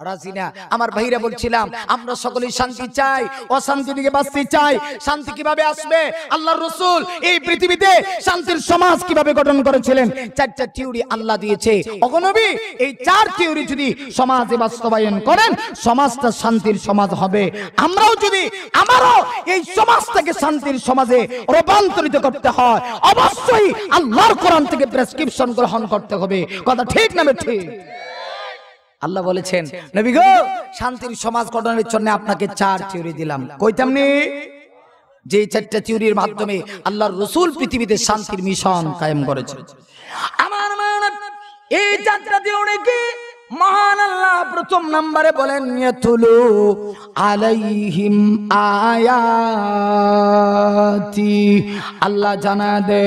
রাজি না। আমার ভাইরা বলছিলাম, আমরা সকলেই শান্তি চাই, অশান্তি থেকে বাঁচতে চাই। শান্তি কিভাবে আসবে? আল্লাহর রাসূল এই পৃথিবীতে শান্তির সমাজ কিভাবে গঠন করেছিলেন, চারটা থিওরি আল্লাহ দিয়েছে। ওগো নবী, এই চার থিওরি যদি সমাজে বাস্তবায়ন করেন, সমাজটা শান্তির সমাজ হবে। আমরাও যদি আমারও এই সমাজটাকে শান্তির সমাজে রূপান্তরিত করতে হয়, অবশ্যই আল্লাহর কোরআন থেকে প্রেসক্রিপশন গ্রহণ করতে হবে। কথা ঠিক না ঠিক? আল্লাহ বলেছেন, নবী গো, শান্তির সমাজ গঠনের জন্য আপনাকে চার থিওরি দিলাম। কইতাম নি? যে চারটা থিওরির মাধ্যমে আল্লাহর রাসূল পৃথিবীতে শান্তির মিশন কায়েম করেছেন। আমার মানে এই চারটা থিওরি কি? মহান আল্লাহ প্রথম নম্বরে বলেন, ইয়াতুলু আলাইহিম আয়াতি। আল্লাহ জানা দে,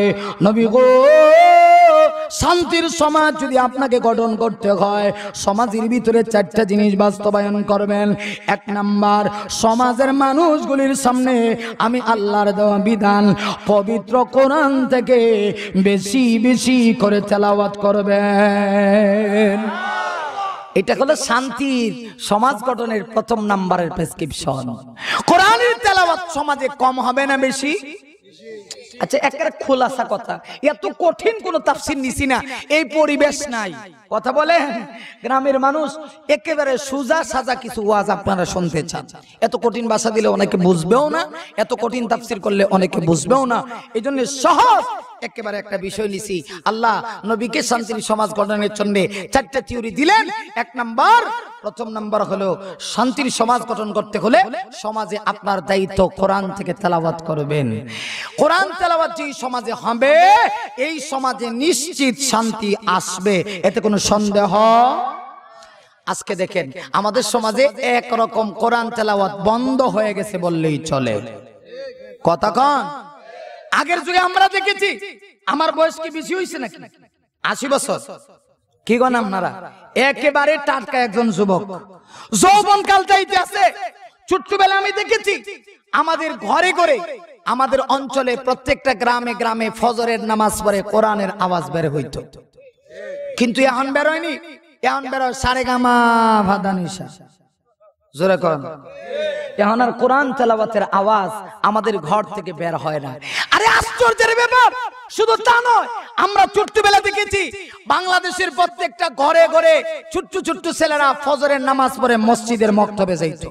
নবী গো, শান্তির সমাজ যদি আপনাকে গঠন করতে হয়, সমাজের ভিতরে চারটা জিনিস বাস্তবায়ন করবেন। এক নাম্বার, সমাজের মানুষগুলির সামনে আমি আল্লাহর দেওয়া বিধান পবিত্র কোরআন থেকে বেশি বেশি করে তেলাওয়াত করবেন। এটা হলো শান্তির সমাজ গঠনের প্রথম নাম্বারের প্রেসক্রিপশন। কোরআনের তেলাওয়াত সমাজে কম হবে না বেশি? আচ্ছা, একটা খোলাসা কথা, এত কঠিন কোন তাফসীর নিছি না, এই পরিবেশ নাই। কথা বলেন, গ্রামের মানুষ একেবারে সোজা সাজা কিছু ওয়াজ আপনারা শুনতে চান। এত কঠিন ভাষা দিলে অনেকে বুঝবেও না, এত কঠিন তাফসীর করলে অনেকে বুঝবেও না। এই জন্য সহজ একেবারে একটা বিষয় নিছি। আল্লাহ নবীকে শান্তির সমাজ গঠনের জন্য চারটা থিওরি দিলেন। এক নাম্বার, প্রথম নাম্বার হলো, শান্তির সমাজ গঠন করতে হলে সমাজে আপনার দায়িত্ব কোরআন থেকে তেলাওয়াত করবেন। কোরআন তেলাওয়াত যেই সমাজে হবে, এই সমাজে নিশ্চিত শান্তি আসবে, এতে কোনো সন্দেহ। আজকে দেখেন, আমাদের সমাজে একরকম কোরআন তেলাওয়াত বন্ধ হয়ে গেছে বললেই চলে। কথা কন? আগের যুগে আমরা দেখেছি, আমার বয়স কি বেশি হয়েছে নাকি? 80 বছর। কি গণ আপনারা? একেবারে টাটকা একজন যুবক, যৌবন কাল চাইতে আছে। ছোট্টবেলা আমি দেখেছি আমাদের ঘরে ঘরে, আমাদের অঞ্চলে প্রত্যেকটা গ্রামে গ্রামে ফজরের নামাজ পড়ে কোরআনের আওয়াজ বের হইতো। কিন্তু এখন বের হয়নি, এখন বের হয় সারেগামা ভাদানিসা। জোরে করেন। এখন আর কোরআন তেলাওয়াতের আওয়াজ আমাদের ঘর থেকে বের হয় না। আরে আশ্চর্যের ব্যাপার, দরকার। শুধু তা নয়, আমরা ছোট্টবেলা দেখেছি বাংলাদেশের প্রত্যেকটা ঘরে ঘরে ছোট্ট ছোট্ট ছেলেরা ফজরের নামাজ পড়ে মসজিদের মক্তবে যাইত।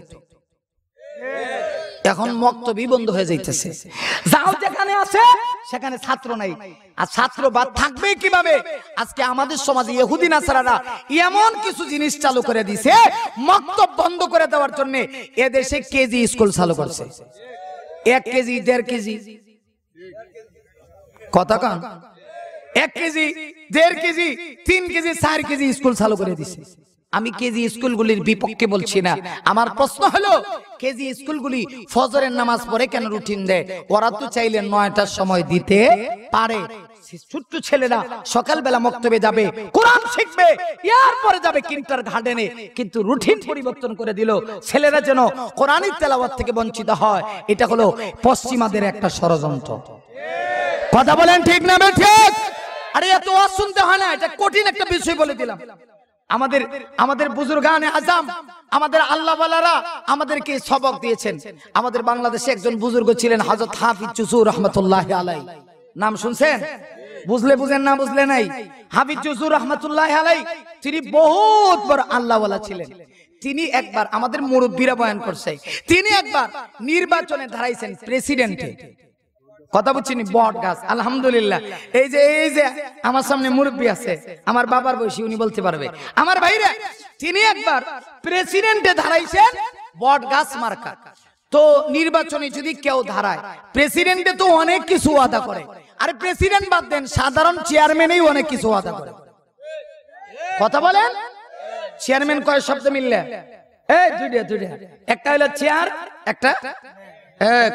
এখন মক্তবই বন্ধ হয়ে যাইতেছে। যাও যেখানে আছে সেখানে ছাত্র নাই, আর ছাত্র বাদ থাকবে কিভাবে? আজকে আমাদের সমাজে ইহুদি নাসারারা এমন কিছু জিনিস চালু করে দিছে, মক্তব বন্ধ করে দেওয়ার জন্য এদেশে কেজি স্কুল চালু করছে। 1 কেজি 1.5 কেজি কথা কান 1 KG 1.5 KG 3 KG 4 KG school চালু করে দিছে। আমি কেজি স্কুলগুলির বিপক্ষে বলছি না, আমার প্রশ্ন হলো কেজি স্কুলগুলি ফজরের নামাজ পড়ে কেন রুটিন দেয়? ওরা তো চাইলে 9টার সময় দিতে পারে। ছোট্ট ছেলেরা সকালবেলা মক্তবে যাবে, কোরআন শিখবে, এরপরে যাবে কিন্টার গার্ডেনে, কিন্তু রুটিন পরিবর্তন করে দিল ছেলেরা যেন কোরআনের তেলাওয়াত থেকে বঞ্চিত হয়। এটা হলো পশ্চিমাদের একটা ষড়যন্ত্র। কথা বলেন ঠিক না ঠিক? আরে এত ওয়াজ শুনতে হয় না, এটা কঠিন একটা বিষয় বলে দিলাম। আমাদের বুজুর্গানে আজম, আমাদের আল্লাহওয়ালারা আমাদেরকে সবক দিয়েছেন। আমাদের বাংলাদেশে একজন বুজুর্গ ছিলেন হযরত হাফিজ জুসুর রাহমাতুল্লাহি আলাইহি। নাম শুনছেন? বুঝলে বুঝেন, না বুঝলে নাই। হাফিজ জুসুর রাহমাতুল্লাহি আলাইহি তিনি বহুত বড় আল্লাহওয়ালা ছিলেন। তিনি একবার, আমাদের মুরব্বীরা বয়ান করছে, তিনি একবার নির্বাচনে দাঁড়াইছেন প্রেসিডেন্টে। কথা বুঝছেন? বট গাছ। আলহামদুলিল্লাহ, এই যে আমার সামনে মুরব্বী আছে, আমার বাবার বয়সী, উনি বলতে পারবে। আমার ভাইরা, তিনি একবার প্রেসিডেন্টে দাঁড়াইছেন বট গাছ মার্কা। তো নির্বাচনে যদি কেউ দাঁড়ায়, প্রেসিডেন্টে তো অনেক কিছু ওয়াদা করে, আরে প্রেসিডেন্ট বাদ দেন, সাধারণ চেয়ারম্যানই অনেক কিছু ওয়াদা করে। কথা বলেন, চেয়ারম্যান কয় শব্দ মিললে? এই দুইটা, একটা হলো চেয়ার, একটা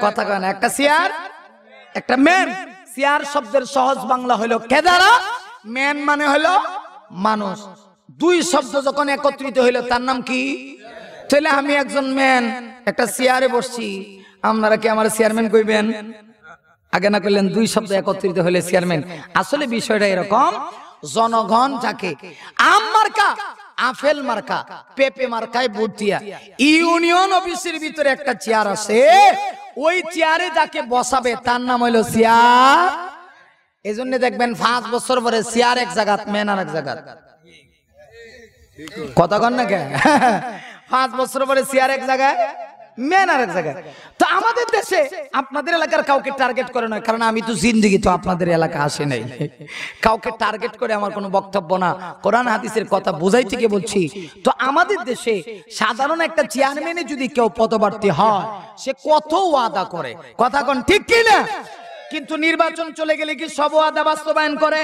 কথা কয় না, একটা চেয়ার একটা ম্যান। চেয়ার শব্দের সহজ বাংলা হলো কেদারা, ম্যান মানে হলো মানুষ। দুই শব্দ যখন একত্রিত হইলো তার নাম কি? তাহলে আমি একজন ম্যান, একটা চেয়ারে বসছি, আপনারা কি আমার চেয়ারম্যান কইবেন? আগে না কইলেন দুই শব্দ একত্রিত হলে চেয়ারম্যান। আসলে বিষয়টা এরকম, জনগণ যাকে আম মার্কা, আপেল মার্কা, পেপে মার্কায় ভোট দিয়া ইউনিয়ন অফিসের ভিতরে একটা চেয়ার আছে, ওই চেয়ারে যাকে বসাবে তার নাম হইলো চেয়ার। এই জন্য দেখবেন 5 বছর পরে চেয়ার এক জায়গা, মেন আর এক জায়গা। কথা কন না কে? 5 বছর পরে চেয়ার এক জায়গায়, মেন আর এক জায়গায়। তো আমাদের দেশে আপনাদের এলাকার কাউকে টার্গেট করে নয়, কারণ আমি তো জিন্দেগি তো আপনাদের এলাকা আসে নাই। কাউকে টার্গেট করে আমার কোনো বক্তব্য না, কোরআন হাদিসের কথা বোঝাই থেকে বলছি। তো আমাদের দেশে সাধারণ একটা চেয়ারম্যানে যদি কেউ পদপ্রার্থী হয়, সে কত ওয়াদা করে, কথা কোন ঠিক কি না? কিন্তু নির্বাচন চলে গেলে কি সব ওয়াদা বাস্তবায়ন করে?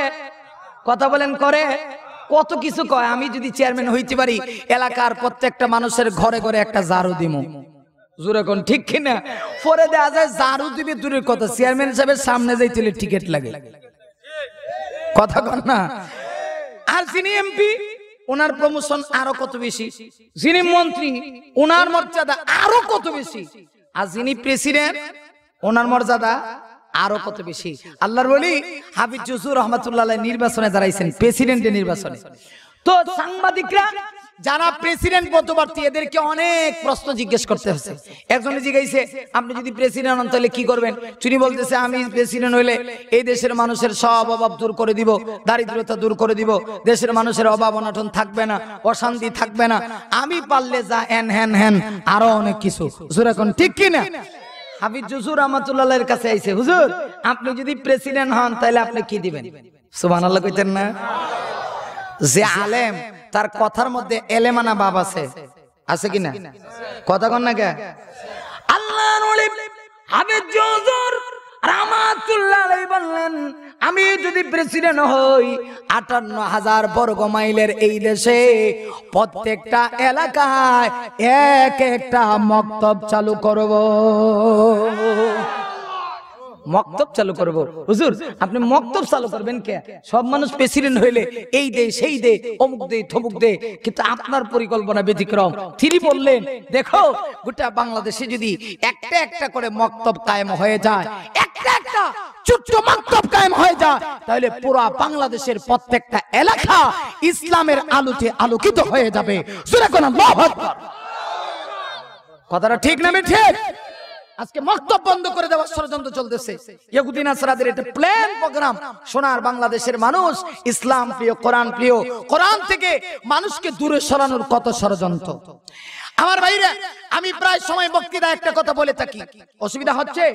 কথা বলেন করে? কত কিছু কয়, আমি যদি চেয়ারম্যান হইতে পারি, এলাকার প্রত্যেকটা মানুষের ঘরে ঘরে একটা ঝাড়ু দিমু, জোরে কোন ঠিক কিনা? পরে দেখা যায় ঝাড়ু দিবে দূরের কথা, চেয়ারম্যান সাহেবের সামনে যাইতে টিকিট লাগে। কথা কন না? আর যিনি এমপি, ওনার প্রমোশন আরো কত বেশি, যিনি মন্ত্রী ওনার মর্যাদা আরো কত বেশি, আর যিনি প্রেসিডেন্ট ওনার মর্যাদা আরো কত বেশি। আল্লাহর ওলি হাফিজ জুসুর রাহমাতুল্লাহ আলাইহি নির্বাচনে দাঁড়াইছেন, প্রেসিডেন্টের নির্বাচনে। তো সাংবাদিকরা যারা প্রেসিডেন্ট পদপ্রার্থী, এদেরকে অনেক প্রশ্ন জিজ্ঞেস করতে হচ্ছে। একজনে জিজ্ঞাসে, আপনি যদি প্রেসিডেন্ট হন তাহলে কি করবেন? তিনি বলতেছে, আমি প্রেসিডেন্ট হইলে এই দেশের মানুষের সব অভাব দূর করে দিব, দারিদ্রতা দূর করে দিব, দেশের মানুষের অভাব অনটন থাকবে না, অশান্তি থাকবে না, আমি পারলে যা হ্যান হ্যান হ্যান আরো অনেক কিছু। হুজুর এখন ঠিক কিনা? হাফিজ জুসুর রাহমাতুল্লাহর কাছে আইছে, হুজুর আপনি যদি প্রেসিডেন্ট হন তাহলে আপনি কি দিবেন? সুবহানাল্লাহ কইতেন না? যে আলেম, তার কথার মধ্যে এলেমানা ভাব আছে কিনা? কথা কন না কে? আল্লাহর ওলি হাফিজ জুসুর রাহমাতুল্লাহ আলাইহি বললেন, আমি যদি প্রেসিডেন্ট হই, 58,000 বর্গ মাইলের এই দেশে প্রত্যেকটা এলাকায় এক একটা মক্তব চালু করব। মক্তব চালু করব। হুজুর আপনি মক্তব চালু করবেন কে? সব মানুষ প্রেসিডেন্ট হইলে এই দে সেই দে, অমুক দে থমুক দে, কিন্তু আপনার পরিকল্পনা ব্যতিক্রম। তিনি বললেন, দেখো গোটা বাংলাদেশে যদি একটা একটা করে মক্তব কায়েম হয়ে যায়, একটা একটা ছোট্ট মক্তব কায়েম হয়ে যায়, তাহলে পুরো বাংলাদেশের প্রত্যেকটা এলাকা ইসলামের আলোতে আলোকিত হয়ে যাবে। সূরা কোন আল্লাহু আকবার। কথাটা ঠিক না ঠিক? আজকে মক্তব বন্ধ করে দেওয়ার ষড়যন্ত্র চলতেছে। ইহুদি নাসরাদের এটা প্ল্যান প্রোগ্রাম। সোনার বাংলাদেশের মানুষ ইসলাম প্রিয়, কোরআন প্রিয়, কোরআন থেকে মানুষকে দূরে সরানোর কত ষড়যন্ত্র। আমার ভাইরা, আমি প্রায় সময় বক্তৃতা একটা কথা বলে থাকি, অসুবিধা হচ্ছে?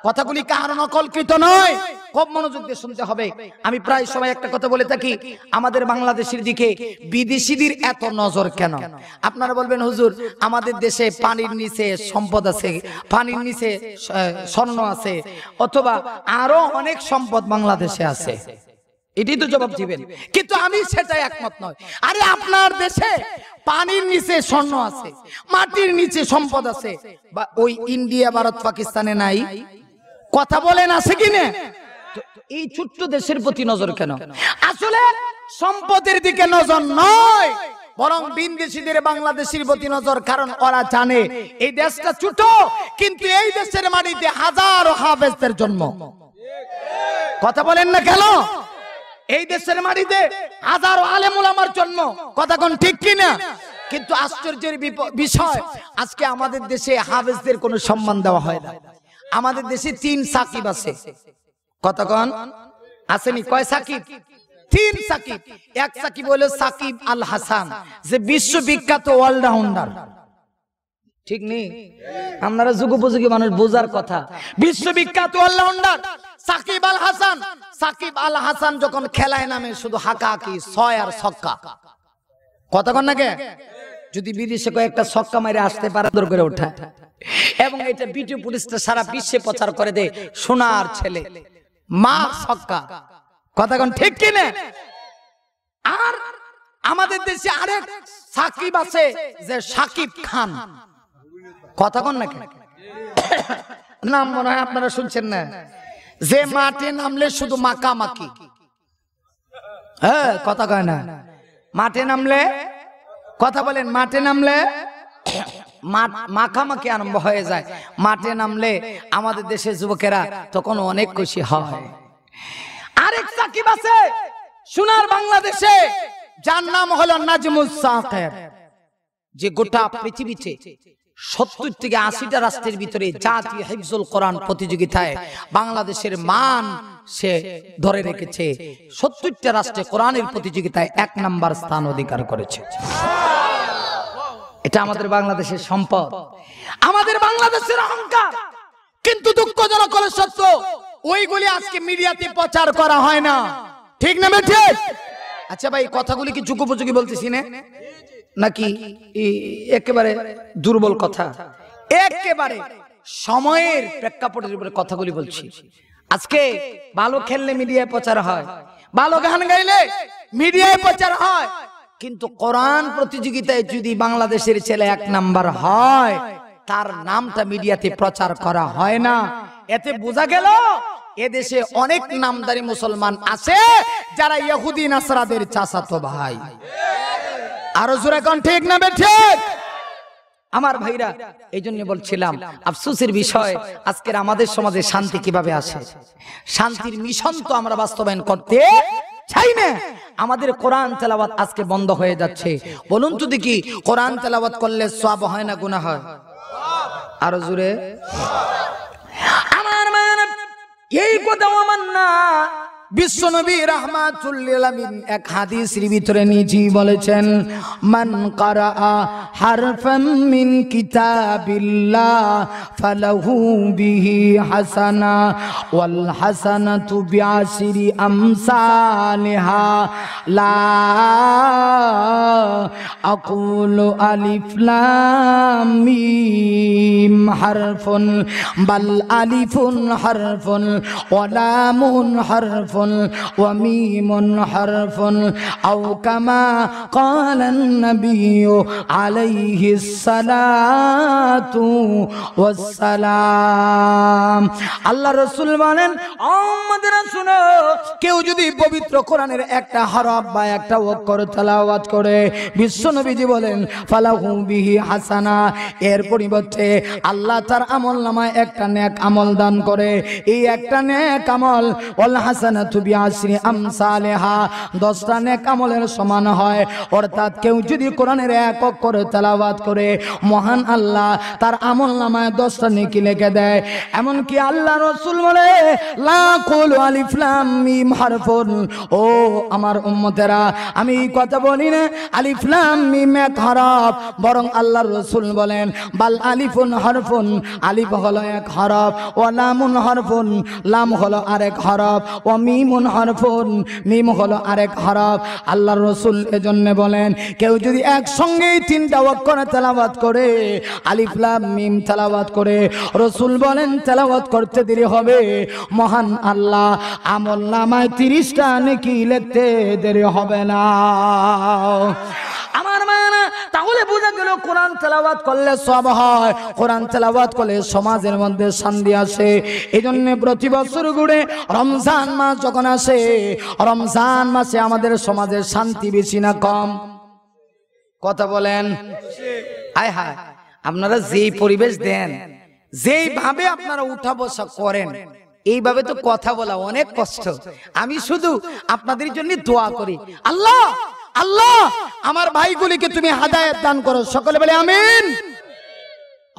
কথাগুলি কারো নকলকৃত নয়, খুব মনোযোগ দিয়ে শুনতে হবে। আমি প্রায় সময় একটা কথা বলে থাকি, আমাদের বাংলাদেশের দিকে বিদেশিদের এত নজর কেন? আপনারা বলবেন হুজুর, আমাদের দেশে পানির নিচে সম্পদ আছে, পানির নিচে স্বর্ণ আছে, অথবা আরো অনেক সম্পদ বাংলাদেশে আছে, এটাই তো জবাব দিবেন। কিন্তু আমি সেটাই একমত নয়। আরে আপনার দেশে পানির নিচে স্বর্ণ আছে, মাটির নিচে সম্পদ আছে, বা ওই ইন্ডিয়া, ভারত, পাকিস্তানে নাই? কথা বলেন, আছে কিনা? এই ছোট্ট দেশের প্রতি নজর কেন? আসলে সম্পদের দিকে নজর নয়, বরং বিদেশিদের বাংলাদেশের প্রতি নজর। কারণ ওরা জানে এই দেশটা ছোট, কিন্তু এই দেশের মাটিতে হাজারো হাফেজদের জন্ম। কথা বলেন না কেন? এই দেশের মাটিতে হাজারো আলেম উলামার জন্ম। কথা কোন ঠিক কিনা? কিন্তু আশ্চর্যের বিষয়, আজকে আমাদের দেশে হাফেজদের কোনো সম্মান দেওয়া হয় না। আমাদের দেশে 3 সাকিব আছে। কথা কোন আসেনি? কয় সাকিব? 3 সাকিব। এক সাকিব হলো সাকিব আল হাসান, যে বিশ্ববিখ্যাত অলরাউন্ডার। ঠিক নেই? আপনারা যুগোপযোগী মানুষ, বোঝার কথা। বিশ্ববিখ্যাত অলরাউন্ডার সাকিব আল হাসান। সাকিব আল হাসান যখন খেলায় নামে শুধু হাকাহাকি, 6 আর ছক্কা। কথা কন নাকি? যদি বিদেশে কয়েকটা ছক্কা মারে আসতে পারে দর করে ওঠা, এবং এটা ভিডিও পুলিশটা সারা বিশ্বে প্রচার করে দেয়, সোনার ছেলে মা ছক্কা। কথা কন ঠিক কিনা? আর আমাদের দেশে আরেক সাকিব আছে, যে সাকিব খান। কথা কন নাকি? নাম মনে হয় আপনারা শুনছেন না, যে মাঠে নামলে শুধু মাকামাকি। হ্যাঁ, কথা কয় না? মাঠে নামলে, কথা বলেন, মাঠে নামলে মাখামাখি আরম্ভ হয়ে যায়। মাঠে নামলে আমাদের দেশের যুবকেরা তখন অনেক খুশি হয়। আরেক সাকিব আছে সোনার বাংলাদেশে, যার নাম হলো নাজমুস সাকিব, যে গোটা পৃথিবীতে 70 থেকে 80টা রাষ্ট্রের ভিতরে জাতীয় হিফজুল কোরআন প্রতিযোগিতায় বাংলাদেশের মান সে ধরে রেখেছে। 70টা রাষ্ট্রে কোরআনের প্রতিযোগিতায় 1 নাম্বার স্থান অধিকার করেছে। এটা আমাদের বাংলাদেশের সম্পদ, আমাদের বাংলাদেশের অহংকার। কিন্তু দুঃখজনক হলো সত্য, ওইগুলি আজকে মিডিয়াতে প্রচার করা হয় না। ঠিক না ঠিক? আচ্ছা ভাই, কথাগুলি কি যুগোপযোগী বলতেছি না, নাকি একেবারে দুর্বল কথা? একেবারে সময়ের প্রেক্ষাপটের উপরে কথাগুলি বলছি। আজকে ভালো খেললে মিডিয়ায় প্রচার হয়, ভালো গান গাইলে মিডিয়ায় প্রচার হয়, কিন্তু কোরআন প্রতিযোগিতায় যদি বাংলাদেশের ছেলে 1 নাম্বার হয়, তার নামটা মিডিয়াতে প্রচার করা হয় না। এতে বোঝা গেল এদেশে অনেক নামদারি মুসলমান আছে যারা ইহুদি নাসরাদের চাচাতো ভাই। আরো জোরে কোন ঠিক না ঠিক? আমার ভাইরা, এই জন্য বলছিলাম আফসোসের বিষয়, আজকের আমাদের সমাজে শান্তি কিভাবে আসে? শান্তির মিশন তো আমরা বাস্তবায়ন করতে চাই না। আমাদের কোরআন তেলাওয়াত আজকে বন্ধ হয়ে যাচ্ছে। বলুন তো দেখি, কোরআন তেলাওয়াত করলে সওয়াব হয় না গুনাহ হয়? আরো জোরে। আমার মান এই কথা আমার না, বিশ্বনবী রাহমাতুল লিল আলামিন এক হাদিসের ভিতরে নিজে বলেছেন, মান কারা হারফান মিন কিতাবিল্লাহ ফালাহু বিহি হাসানা ওয়াল হাসানাতু বিআশরি আমসালিহা লা আকুলু আলিফ লাম মিম হারফুন বাল আলিফুন হারফুন ওয়া লামুন হারফুন وميم حرف أو كما قال النبي عليه الصلاة والسلام। আল্লাহ রাসূল বলেন, আমাদের শুনো, কেউ যদি পবিত্র কোরআনের একটা হরফ বা একটা অক্ষর তেলাওয়াত করে, বিশ্বনবীজি বলেন ফালাহু বিহি হাসানা, এর পরিবর্তে আল্লাহ তার আমলনামায় একটা নেক আমল দান করে। এই একটা নেক আমল ওয়াল হাসানাতু হাসানাতু বিআশরি আমসালিহা 10টা নেক আমলের সমান হয়। অর্থাৎ কেউ যদি কোরআনের এক অক্ষর তেলাওয়াত করে মহান আল্লাহ তার আমলনামায় 10টা নেকি লিখে দেয়। এমন কি আল্লাহ রাসূল বলে লা কুল আলিফ লাম মিম হারফুন, ও আমার উম্মতেরা আমি কথা বলি না আলিফ লাম মিম এক হরফ, বরং আল্লাহর রাসূল বলেন বাল আলিফুন হরফুন, আলিফ হলো এক হরফ, ও লামুন হরফুন, লাম হলো আরেক হরফ, ও মিমুন হরফুন, মিম হলো আরেক হরফ। আল্লাহর রাসূল এজন্য বলেন কেউ যদি একসঙ্গে 3টা অক্ষর তেলাওয়াত করে আলিফ লাম মিম তেলাওয়াত করে, রাসূল বলেন তেলাওয়াত করতে দেরি হবে, মহান আল্লাহ আমলনামায় 30টা নেকি লিখতে দেরি হবে না। আমার মানা তাহলে বোঝা গেল কোরআন তেলাওয়াত করলে সওয়াব হয়, কোরআন তেলাওয়াত করলে সমাজের মধ্যে শান্তি আসে। এজন্য প্রতি বছর ঘুরে রমজান মাস যখন আসে, রমজান মাসে আমাদের সমাজের শান্তি বেশি না কম? কথা বলেন। হায় হায়, আপনারা যেই পরিবেশ দেন, যেইভাবে আপনারা উঠা বসা করেন, এইভাবে তো কথা বলা অনেক কষ্ট। আমি শুধু আপনাদের জন্য দোয়া করি, আল্লাহ আল্লাহ আমার ভাইগুলিকে তুমি হেদায়েত দান করো, সকলে বলে আমিন।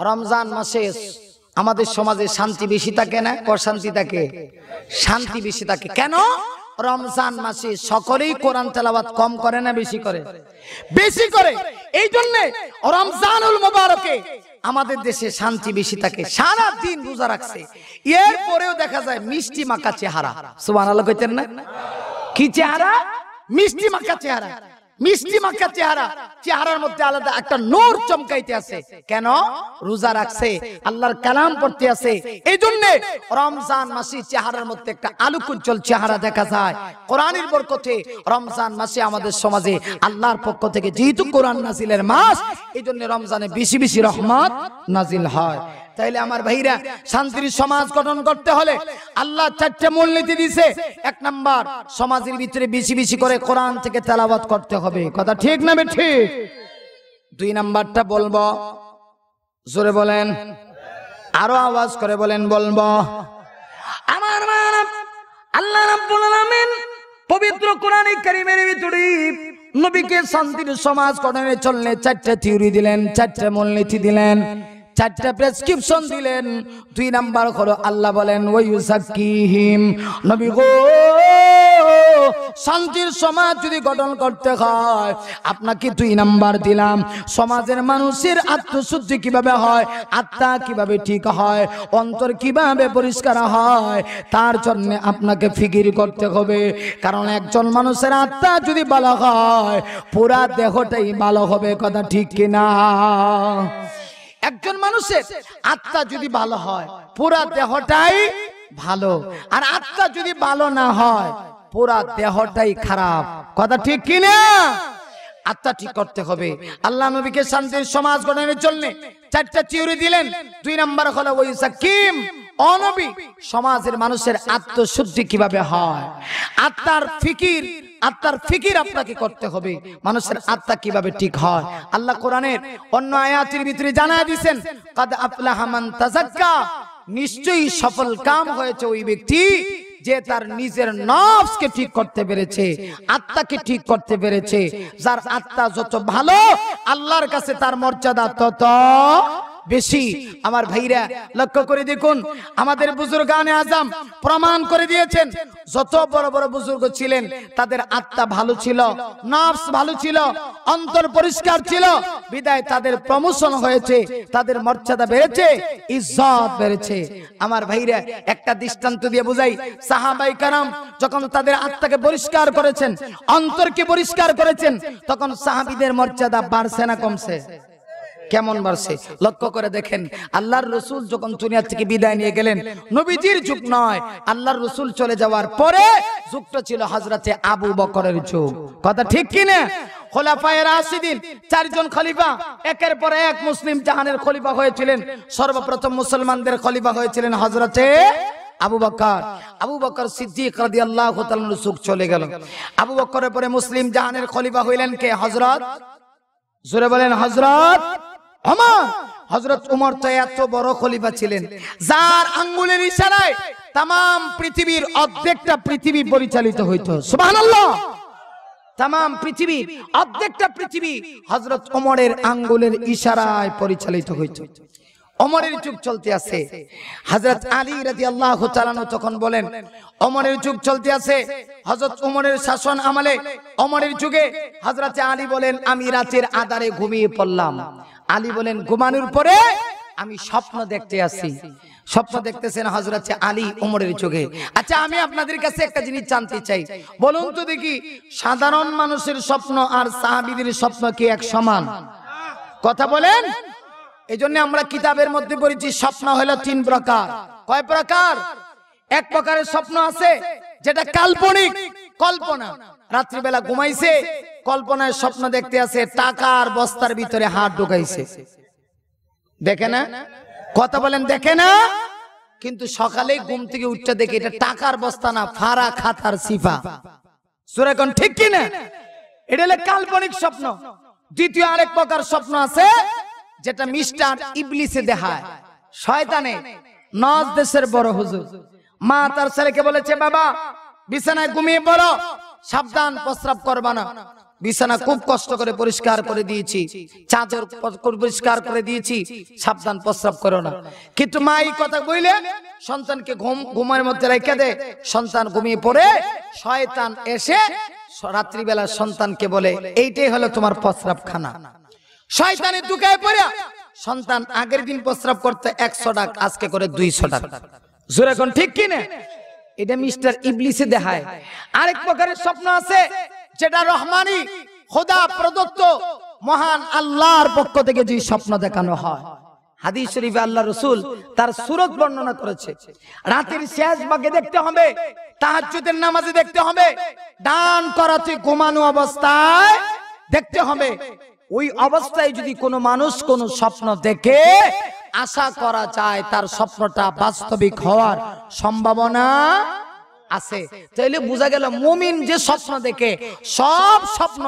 রমজান মাসে আমাদের সমাজে শান্তি বেশি থাকে না অশান্তি থাকে? শান্তি বেশি থাকে। কেন? রমজান মাসে সকলেই কোরআন তেলাওয়াত কম করে না বেশি করে? বেশি করে। এই জন্য রমজানুল মুবারকে আমাদের দেশে শান্তি বেশি থাকে। সারা দিন রোজা রাখছে, এরপরেও দেখা যায় মিষ্টি মাখা চেহারা। সুবহানাল্লাহ কইতেন না? কি চেহারা? মিষ্টি মাখা চেহারা। মিষ্টি মাখা চেহারা, চেহারার মধ্যে আলাদা একটা নূর চমকাইতে আছে। কেন? রোজা রাখছে, আল্লাহর কালাম পড়তে আছে। এই জন্য রমজান মাসে চেহারার মধ্যে একটা আলোক উজ্জ্বল চেহারা দেখা যায়। কোরআনের বরকতে রমজান মাসে আমাদের সমাজে আল্লাহর পক্ষ থেকে যেহেতু কোরআন নাজিলের মাস, এই জন্য রমজানে বেশি বেশি রহমত নাজিল হয়। তাইলে আমার ভাইরা, শান্তির সমাজ গঠন করতে হলে আল্লাহ 4টে মূলনীতি দিয়েছে। 1 নাম্বার, সমাজের ভিতরে বেশি বেশি করে কোরআন থেকে তেলাওয়াত করতে হবে। কথা ঠিক না ঠিক? 2 নাম্বারটা বলবো, জোরে বলেন, আরো আওয়াজ করে বলেন, বলবো। আমার আল্লাহ রাব্বুল আলামিন পবিত্র কোরআনে কারীমের ভিতরে নবীকে শান্তির সমাজ গঠনের জন্য 4টে থিওরি দিলেন, 4টে মূলনীতি দিলেন, 4টা প্রেসক্রিপশন দিলেন। 2 নাম্বার হলো আল্লাহ বলেন ওয়ায়ুযাক্কিহিম, নবী গো শান্তির সমাজ যদি গঠন করতে হয় আপনাকে 2 নাম্বার দিলাম। সমাজের মানুষের আত্মশুদ্ধি কিভাবে হয়, আত্মা কিভাবে ঠিক হয়, অন্তর কিভাবে পরিষ্কার হয়, তার জন্য আপনাকে ফিকির করতে হবে। কারণ একজন মানুষের আত্মা যদি ভালো হয় পুরা দেহটাই ভালো হবে। কথা ঠিক কিনা? একজন মানুষের আত্মা যদি ভালো হয় পুরা দেহটাই ভালো, আর আত্মা যদি ভালো না হয় পুরা দেহটাই খারাপ। কথা ঠিক কিনা? আত্মা ঠিক করতে হবে। আল্লাহ নবীকে শান্তির সমাজ গঠনের জন্য 4টা থিওরি দিলেন। 2 নাম্বার হলো ওয়ায়ুযাক্কিহিম, ও নবী সমাজের মানুষের আত্মশুদ্ধি কিভাবে হয়, আত্মার ফিকির আপনাকে করতে হবে, মানুষের আত্মা কিভাবে ঠিক হয়। আল্লাহ কোরআনের অন্য আয়াতের ভিতরে জানায় দিয়েছেন কাদ আফলাহা মান তাযাক্কা, নিশ্চয়ই সফল কাম হয়েছে ওই ব্যক্তি যে তার নিজের নফসকে ঠিক করতে পেরেছে, আত্মাকে ঠিক করতে পেরেছে। যার আত্মা যত ভালো আল্লাহর কাছে তার মর্যাদা তত বেশি। আমার ভাইরা লক্ষ্য করে দেখুন, আমাদের বুজুর্গানে আজম প্রমাণ করে দিয়েছেন যত বড় বড় বুজুর্গ ছিলেন তাদের আত্মা ভালো ছিল, নফস ভালো ছিল, অন্তর পরিষ্কার ছিল, বিদায় তাদের প্রমোশন হয়েছে, তাদের মর্যাদা বেড়েছে, ইজ্জত বেড়েছে। আমার ভাইরা একটা দৃষ্টান্ত দিয়ে বুঝাই। সাহাবায়ে কেরাম যখন তাদের আত্মাকে পরিষ্কার করেছেন, অন্তরকে পরিষ্কার করেছেন, তখন সাহাবীদের মর্যাদা বাড়ছে না কমছে? কেমন বাড়ছে? লক্ষ্য করে দেখেন, আল্লাহর রাসূল যখন দুনিয়া থেকে বিদায় নিয়ে গেলেন, নবীজির যুগ নয়, আল্লাহর রাসূল চলে যাওয়ার পরে যুগটা ছিল হযরতে আবু বকরের যুগ। কথা ঠিক কি না? খোলাফায়ে রাশিদিন 4 জন খলিফা একের পর এক মুসলিম জাহানের খলিফা হয়েছিলেন। সর্বপ্রথম মুসলমানদের খলিফা হয়েছিলেন হযরতে আবু বকর সিদ্দিক রাদিয়াল্লাহু তাআলার যুগ চলে গেল। আবু বকরের পরে মুসলিম জাহানের খলিফা হইলেন কে? হযরত, জোরে বলেন, হযরত ওমর। হযরত ওমর তো এত বড় খলিফা ছিলেন যার আঙ্গুলের ইশারায় तमाम পৃথিবীর অর্ধেকটা পৃথিবী পরিচালিত হইতো। সুবহানাল্লাহ। तमाम পৃথিবী অর্ধেকটা পৃথিবী হযরত ওমরের আঙ্গুলের ইশারায় পরিচালিত হইতো। ওমরের যুগ চলতে আছে। হযরত আলী রাদিয়াল্লাহু তাআলা তখন বলেন ওমরের যুগ চলতে আছে। হযরত ওমরের শাসন আমলে ওমরের যুগে হযরত আলী বলেন আমি রাতের আঁধারে ঘুমিয়ে পড়লাম। আলী বলেন ঘুমানোর পরে আমি স্বপ্ন দেখতে আছি। স্বপ্ন দেখতেছেন হযরত আলী ওমরের যুগে। আচ্ছা আমি আপনাদের কাছে একটা জিনিস জানতে চাই, বলুন তো দেখি সাধারণ মানুষের স্বপ্ন আর সাহাবীদের স্বপ্ন কি এক সমান? কথা বলেন। এইজন্য আমরা কিতাবের মধ্যে পড়েছি স্বপ্ন হলো তিন প্রকার। কয় প্রকার? এক প্রকারের স্বপ্ন আছে যেটা কাল্পনিক, কল্পনা। রাত্রি বেলা ঘুমাইছে, কল্পনায় স্বপ্ন দেখতে আছে টাকার বস্তার ভিতরে হাত ঢুকাইছে, দেখে না? কথা বলেন দেখে না? কিন্তু সকালে ঘুম থেকে উঠতে দেখে এটা টাকার বস্তা না, ফারা খাতার সিফা। সূরা কোন ঠিক কি না? এটা হলো কাল্পনিক স্বপ্ন। দ্বিতীয় আরেক প্রকার স্বপ্ন আছে যেটা মিস্টার ইবলিসে দেখায়, শয়তানে। নজ দেশের বড় হুজুর মা তার ছেলেকে বলেছে বাবা বিছানায় ঘুমিয়ে পড়ো, সাবধান প্রস্রাব করবা না। বিছানা খুব কষ্ট করে পরিষ্কার করে দিয়েছি, চাদর পরিষ্কার করে দিয়েছি, সাবধান প্রস্রাব করো না। কিন্তু মা এই কথা বলে সন্তানকে ঘুমের মধ্যে রেখে দেয়। সন্তান ঘুমিয়ে পড়ে শয়তান এসে রাত্রিবেলা সন্তানকে বলে এইটাই হলো তোমার প্রস্রাবখানা। শয়তানে দুকায় পড়ে সন্তান আগের দিন প্রস্রাব করতে 100 টাকা, আজকে করে 200 টাকা। জোরে কোন ঠিক কি না? এটা মিস্টার ইবলিসে দেখায়। আরেক প্রকারের স্বপ্ন আছে যেটা রহমানি, খোদা প্রদত্ত, মহান আল্লাহর পক্ষ থেকে যে স্বপ্ন দেখানো হয়। হাদিস শরীফে আল্লাহ রাসূল তার সূরত বর্ণনা করেছে। রাতের শেষ ভাগে দেখতে হবে, তাহাজ্জুদের নামাজে দেখতে হবে, ডান করাতে ঘুমানো অবস্থায় দেখতে হবে। ওই অবস্থায় যদি কোনো মানুষ কোনো স্বপ্ন দেখে আশা করা যায় তার স্বপ্নটা বাস্তবিক হওয়ার সম্ভাবনা আছে। তাইলে বোঝা গেল মুমিন যে স্বপ্ন দেখে সব স্বপ্ন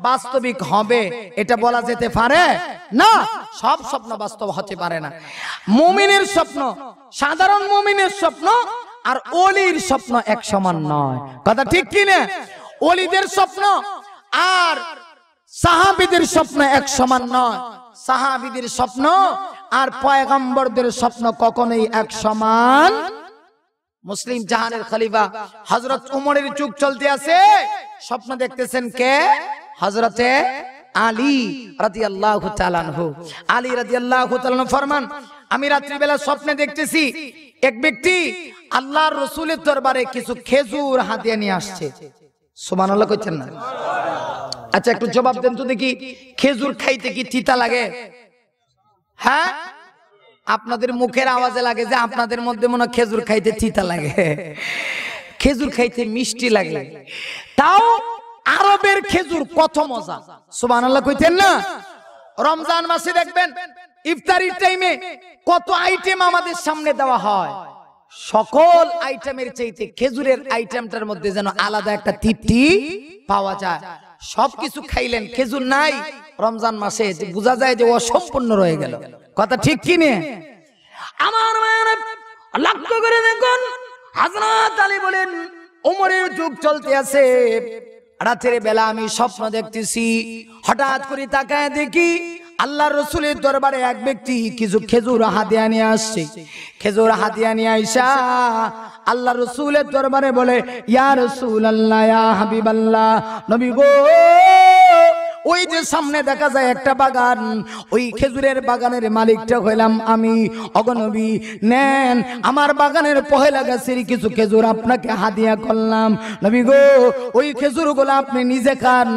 বাস্তবিক হবে এটা বলা যেতে পারে না। সব স্বপ্ন বাস্তব হতে পারে না। মুমিনের স্বপ্ন, সাধারণ মুমিনের স্বপ্ন আর ওলির স্বপ্ন এক সমান নয়। কথা ঠিক কি না? ওলিদের স্বপ্ন আর সাহাবীদের স্বপ্ন এক সমান নয়। সাহাবীদের স্বপ্ন আর পয়গম্বরদের স্বপ্ন কখনোই এক সমান। মুসলিম জাহানের খলিফা হযরত ওমরের যুগ চলতে আছে। স্বপ্ন দেখতেছেন কে? হযরতে আলী রাদিয়াল্লাহু তাআলা আনহু। আলী রাদিয়াল্লাহু তাআলা আনহু ফরমান আমি রাত্রিবেলা স্বপ্নে দেখতেছি এক ব্যক্তি আল্লাহর রাসূলের দরবারে কিছু খেজুর হাদিয়া নিয়ে আসছে। সুবহানাল্লাহ কইছেন না? আচ্ছা একটু জবাব দেন তো দেখি, খেজুর খাইতে কি তিতা লাগে? হ্যাঁ, আপনাদের মুখের আওয়াজে লাগে যে আপনাদের মধ্যে মনে খেজুর খাইতে তিতা লাগে। খেজুর খাইতে মিষ্টি লাগে। তাও আরবের খেজুর কত মজা। সুবহানাল্লাহ কইতেন না? রমজান মাসে দেখবেন ইফতারির টাইমে কত আইটেম আমাদের সামনে দেওয়া হয়। সকল আইটেমের চাইতে খেজুরের আইটেমটার মধ্যে যেন আলাদা একটা তৃপ্তি পাওয়া যায়। সবকিছু খাইলেন, খেজুর নাই, রমজান মাসে বোঝা যায় যে অসম্পূর্ণ রয়ে গেল। কথা ঠিক কি না? আমার মায়েরা লক্ষ্য করে দেখুন, হযরত আলী বলেন ওমরের যুগ চলতে আছে। রাতের বেলা আমি স্বপ্ন দেখতেছি, হঠাৎ করে তাকায় দেখি আল্লাহর রাসূলের দরবারে এক ব্যক্তি কিছু খেজুর হাদিয়া নিয়ে আসছে। খেজুর হাদিয়া নিয়ে আইসা আল্লাহর রাসূলের দরবারে বলে ইয়া রাসূলুল্লাহ, ইয়া হাবিবাল্লাহ, নবী গো, ওই যে সামনে দেখা যায় একটা বাগান, ওই খেজুরের বাগানের মালিকটা হইলাম আমি। ওগো নবী, নেন আমার বাগানের পহেলা গাছের কিছু খেজুর আপনাকে হাদিয়া করলাম। নবী গো, ওই খেজুরগুলো আপনি নিজে খান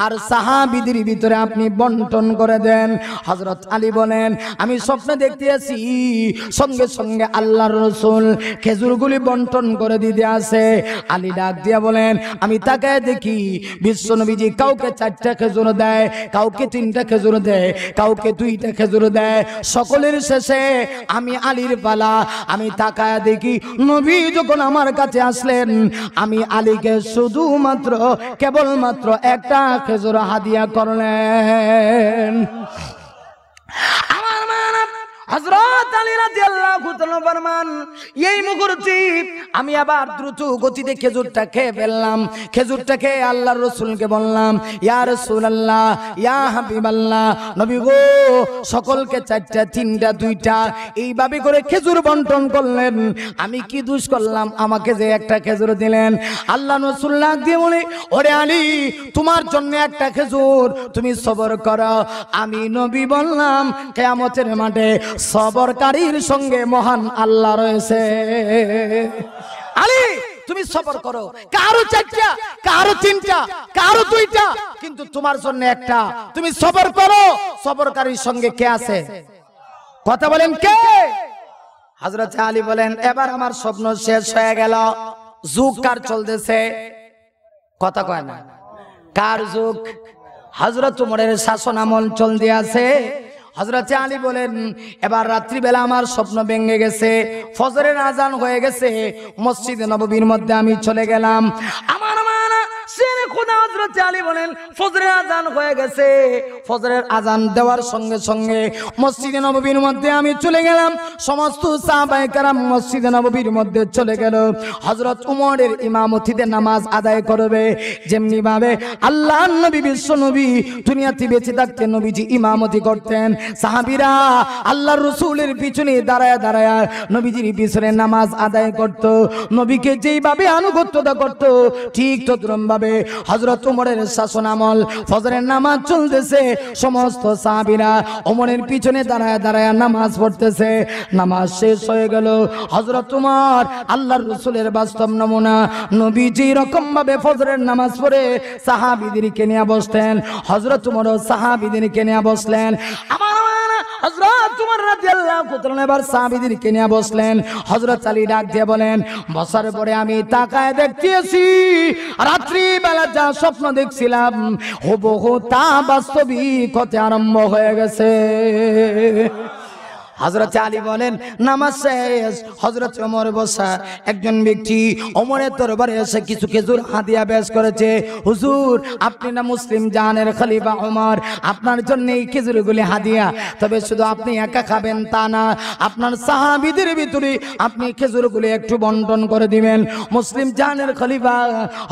আর সাহাবীদের ভিতরে আপনি বন্টন করে দেন। হযরত আলী বলেন আমি স্বপ্নে দেখতে আছি সঙ্গে সঙ্গে আল্লাহর রাসূল খেজুরগুলি বন্টন করে দিতে আছে। আলী ডাক দিয়া বলেন আমি তাকায় দেখি বিশ্ব নবীজি কাউকে 4টা খেজুর দেয়, কাউকে 3টা খেজুর দেয়, কাউকে 2টা খেজুর দেয়। সকলের শেষে আমি আলীর পালা। আমি তাকায় দেখি নবী যখন আমার কাছে আসলেন আমি আলীকে শুধুমাত্র কেবলমাত্র একটা খেজুর হাদিয়া করলেন। আমার হযরত আলী রাদিয়াল্লাহু তাআলা ফরমান, এই মুহূর্তে আমি আবার দ্রুত গতিতে খেজুরটা খেয়ে ফেললাম। খেজুরটা খেয়ে আল্লাহর রাসূলকে বললাম, ইয়া রাসূলুল্লাহ, ইয়া হাবিবাল্লাহ, নবী গো, সকলকে চারটা, তিনটা, দুইটা এইভাবে করে খেজুর বন্টন করলেন। আমি কি দোষ করলাম, আমাকে যে একটা খেজুর দিলেন? আল্লাহ রাসূল লাগ দিয়ে বলে, ওরে আলী, তোমার জন্য একটা খেজুর, তুমি সবর করো। আমি নবী বললাম, কিয়ামতের মাঠে সবরকারীর সঙ্গে মহান আল্লাহ রয়েছে। আলী, তুমি সবর করো, কারো চারটা, কারো তিনটা, কারো দুইটা, কিন্তু তোমার জন্য একটা। তুমি সবর করো, সবরকারীর সঙ্গে কে আছে? কথা বলেন কে? হযরত আলী বলেন, এবার আমার স্বপ্ন শেষ হয়ে গেল। যুগ কার চলতেছে? কথা কয় না, কার যুগ? হযরত ওমরের শাসন আমল চলতে আছে। হযরত আলী বলেন, এবার রাত্রিবেলা আমার স্বপ্ন ভেঙে গেছে, ফজরের আজান হয়ে গেছে, মসজিদে নববীর মধ্যে আমি চলে গেলাম। আমার হযরত আলী বলেন, ফজরের আজান হয়ে গেছে, ফজরের আজান দেওয়ার সঙ্গে সঙ্গে মসজিদে নববীর মধ্যে আমি চলে গেলাম। সমস্ত সাহাবায়ে কেরাম মসজিদে নববীর মধ্যে চলে গেল। হযরত ওমরের ইমামতিতে নামাজ আদায় করবে। যেমনি ভাবে আল্লাহর নবী, বিশ্ব নবী দুনিয়াতে বেঁচে থাকতে নবীজি ইমামতি করতেন, সাহাবীরা আল্লাহর রাসূলের পিছনে দাঁড়ায় দাঁড়ায় নবীজির পিছনে নামাজ আদায় করত। নবীকে যেইভাবে আনুগত্যতা করত, ঠিক তদ্রুম ভাবে হযরত ওমরের শাসন আমল, ফজরের নামাজ চলতেছে, সমস্ত সাহাবীরা ওমরের পিছনে দাঁড়ায় দাঁড়ায় নামাজ পড়তেছে। নামাজ শেষ হয়ে গেল। হযরত ওমর আল্লাহর রাসূলের বাস্তব নমুনা। নবীজি রকম ভাবে ফজরের নামাজ পড়ে সাহাবীদেরকে নিয়ে বসতেন, হযরত ওমরও সাহাবীদেরকে নিয়ে বসলেন। হযরত ওমর রাদিয়াল্লাহু তাআলা এবার সাহাবীদেরকে নিয়ে বসলেন। হযরত আলী ডাক দিয়ে বলেন, বসার পরে আমি তাকায় দেখতেছি, রাত্রি বেলা যা স্বপ্ন দেখছিলাম হুবহু তা বাস্তবিক হতে আরম্ভ হয়ে গেছে। হযরত আলী বলেন, নামাজ শেষ, হযরত ওমর বসা। একজন ব্যক্তি ওমরের দরবারে এসে কিছু খেজুর হাদিয়া পেশ করেছে। হুজুর, আপনি না মুসলিম জাহানের খলিফা ওমর, আপনার জন্য এই খেজুরগুলি হাদিয়া। তবে শুধু আপনি একা খাবেন তা না, আপনার সাহাবীদের ভিতরে আপনি খেজুরগুলি একটু বন্টন করে দিবেন। মুসলিম জাহানের খলিফা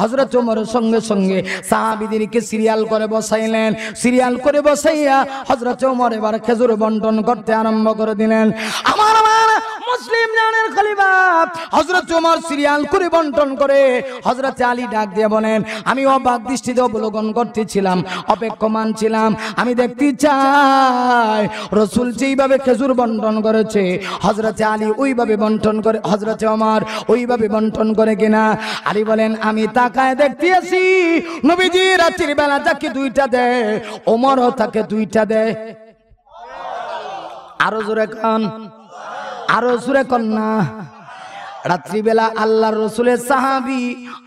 হযরত ওমরের সঙ্গে সঙ্গে সাহাবীদেরকে সিরিয়াল করে বসাইলেন। সিরিয়াল করে বসাইয়া হযরত ওমর এবার খেজুর বন্টন করতে আরম্ভ করে দিলেন। আমার মুসলিম জাহানের খলিফা হযরত ওমর সিরিয়াল করে বন্টন করে। হযরত আলী ডাক দিয়ে বলেন, আমি অবাক দৃষ্টিতে অবলোকন করতেছিলাম, অপেক্ষমান ছিলাম। আমি দেখতে চাই রাসূল যেইভাবে খেজুর বন্টন করেছে হযরত আলী ওইভাবে বন্টন করে, হযরত ওমর ওইভাবে বন্টন করে কিনা। আলী বলেন, আমি তাকায় দেখতেছি নবীজি রাত্রির বেলা তাকে দুইটা দেয়, ওমরও তাকে দুইটা দেয়। আরো জোরে কান, আরো জোরে কন না। রাত্রিবেলা আল্লাহর রাসূলের সাহাবী,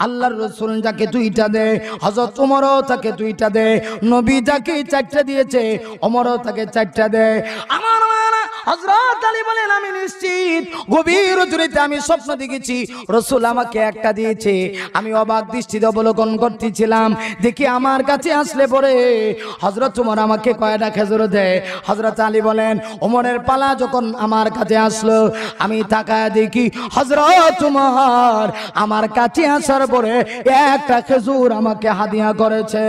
আল্লাহর রাসূল যাকে দুইটা দেয়, হযরত ওমরও তাকে দুইটা দেয়। নবী যাকে চারটা দিয়েছে, ওমরও তাকে চারটা দেয়। আমার হযরত আলী বলেন, আমি নিশ্চিত গভীর রাতে আমি স্বপ্ন দেখেছি রাসূল আমাকে একটা দিয়েছে। আমি অবাক দৃষ্টিতে অবলোকন করতেছিলাম, দেখি আমার কাছে আসলে পরে হযরত ওমর আমাকে কয়টা খেজুর দেয়। হযরত আলী বলেন, ওমরের পালা যখন আমার কাছে আসলো, আমি তাকায় দেখি হযরত ওমর আমার কাছে আসার পরে একটা খেজুর আমাকে হাদিয়া করেছে।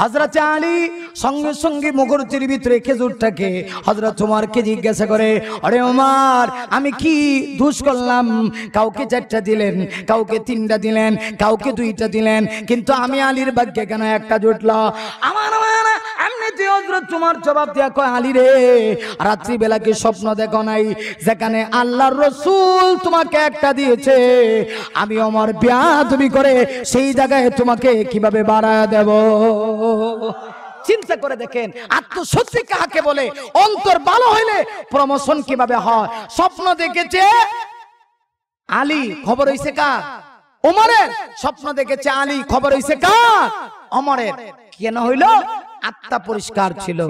হযরত আলী সঙ্গে সঙ্গে মুখের ভিতরে খেজুরটাকে হযরত ওমরকে জিজ্ঞাসা করে, আরে ওমর, আমি কি দোষ করলাম? কাউকে চারটা দিলেন, কাউকে তিনটা দিলেন, কাউকে দুইটা দিলেন, কিন্তু আমি আলীর ভাগ্যে কেন একটা জুটল? আমার এমনিতে হযরত ওমর জবাব দিয়া কয়, আলী রে, রাত্রিবেলা কি স্বপ্ন দেখো নাই যেখানে আল্লাহর রাসূল তোমাকে একটা দিয়েছে? আমি ওমর বেয়াদবি করে সেই জায়গায় তোমাকে কিভাবে বাড়ায় দেব? চিন্তা করে দেখেন, আত্মসত্যি কাকে বলে? অন্তর ভালো হইলে প্রমোশন কিভাবে হয়। স্বপ্ন দেখেছে আলী, খবর হইছে কার? ওমরের। স্বপ্ন দেখেছে আলী, খবর হইছে কার? ওমরের। কেন হইল? আত্মা পরিষ্কার ছিল,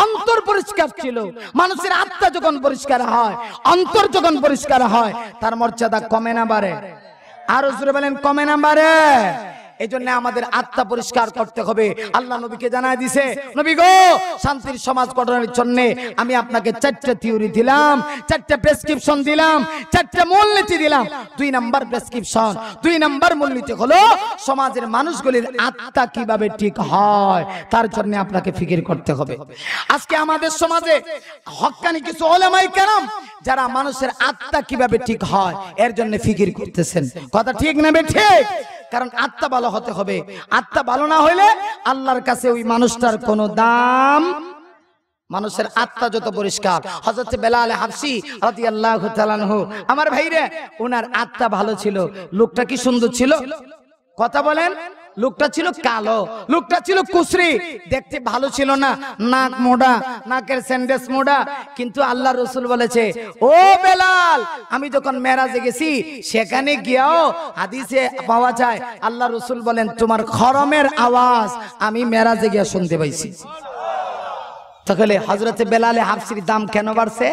অন্তর পরিষ্কার ছিল। মানুষের আত্মা যখন পরিষ্কার হয়, অন্তর যখন পরিষ্কার হয়, তার মর্যাদা কমে না বাড়ে? আরো জোরে বলেন, কমে না বাড়ে? এই জন্য আমাদের আত্মা পরিষ্কার করতে হবে। আল্লাহ নবীকে জানায় দিছে, নবী গো শান্তির সমাজ গঠনের জন্য আমি আপনাকে 4টা থিওরি দিলাম, 4টা প্রেসক্রিপশন দিলাম, 4টা মূলনীতি দিলাম। 2 নাম্বার প্রেসক্রিপশন, 2 নাম্বার মূলনীতি হলো সমাজের মানুষগুলির আত্মা কিভাবে ঠিক হয় তার জন্য আপনাকে ফিকির করতে হবে। আজকে আমাদের সমাজে হক্কানি কিছু উলামায়ে কেরাম যারা মানুষের আত্মা কিভাবে ঠিক হয় এর জন্য ফিকির করতেছেন। কথা ঠিক না ঠিক? কারণ আত্মা ভালো হতে হবে। আত্মা ভালো না হইলে আল্লাহর কাছে ওই মানুষটার কোনো দাম। মানুষের আত্মা যত পরিষ্কার, হযরত বেলাল হাবশী রাদিয়াল্লাহু তাআলা আনহু, আমার ভাইরে, ওনার আত্মা ভালো ছিল। লোকটা কি সুন্দর ছিল? কথা বলেন। লোকটা ছিল কালো, লোকটা ছিল কুসরি, দেখতে ভালো ছিল না, নাক মোড়া, নাকের স্যান্ডেস মোড়া। কিন্তু আল্লাহ রাসূল বলেছে, ও বেলাল, আমি যখন মেরাজে গেছি সেখানে গিয়াও হাদিসে পাওয়া যায় আল্লাহ রাসূল বলেন তোমার খরমের আওয়াজ আমি মেরাজে গিয়া শুনতে পাইছি। তাহলে হযরত বেলাল হাবশীর দাম কেন বাড়ছে?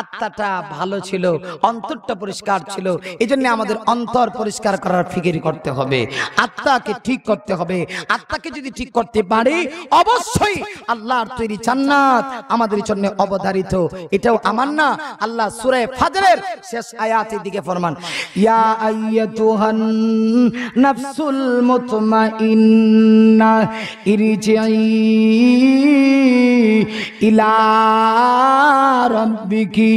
আত্মাটা ভালো ছিল, অন্তরটা পরিষ্কার ছিল। এজন্য আমাদের অন্তর পরিষ্কার করার ফিকির করতে হবে, আত্মাকে ঠিক করতে হবে। আত্মাকে যদি ঠিক করতে পারি অবশ্যই আল্লাহর তৈরি জান্নাত আমাদের জন্য অবধারিত। এটাও আমার না, আল্লাহ সূরা ফাজরের শেষ আয়াতের দিকে ফরমান, ইয়া আইয়াতুহান নাফসুল মুতমাইন্না ইরজিই ইলা রাব্বিকি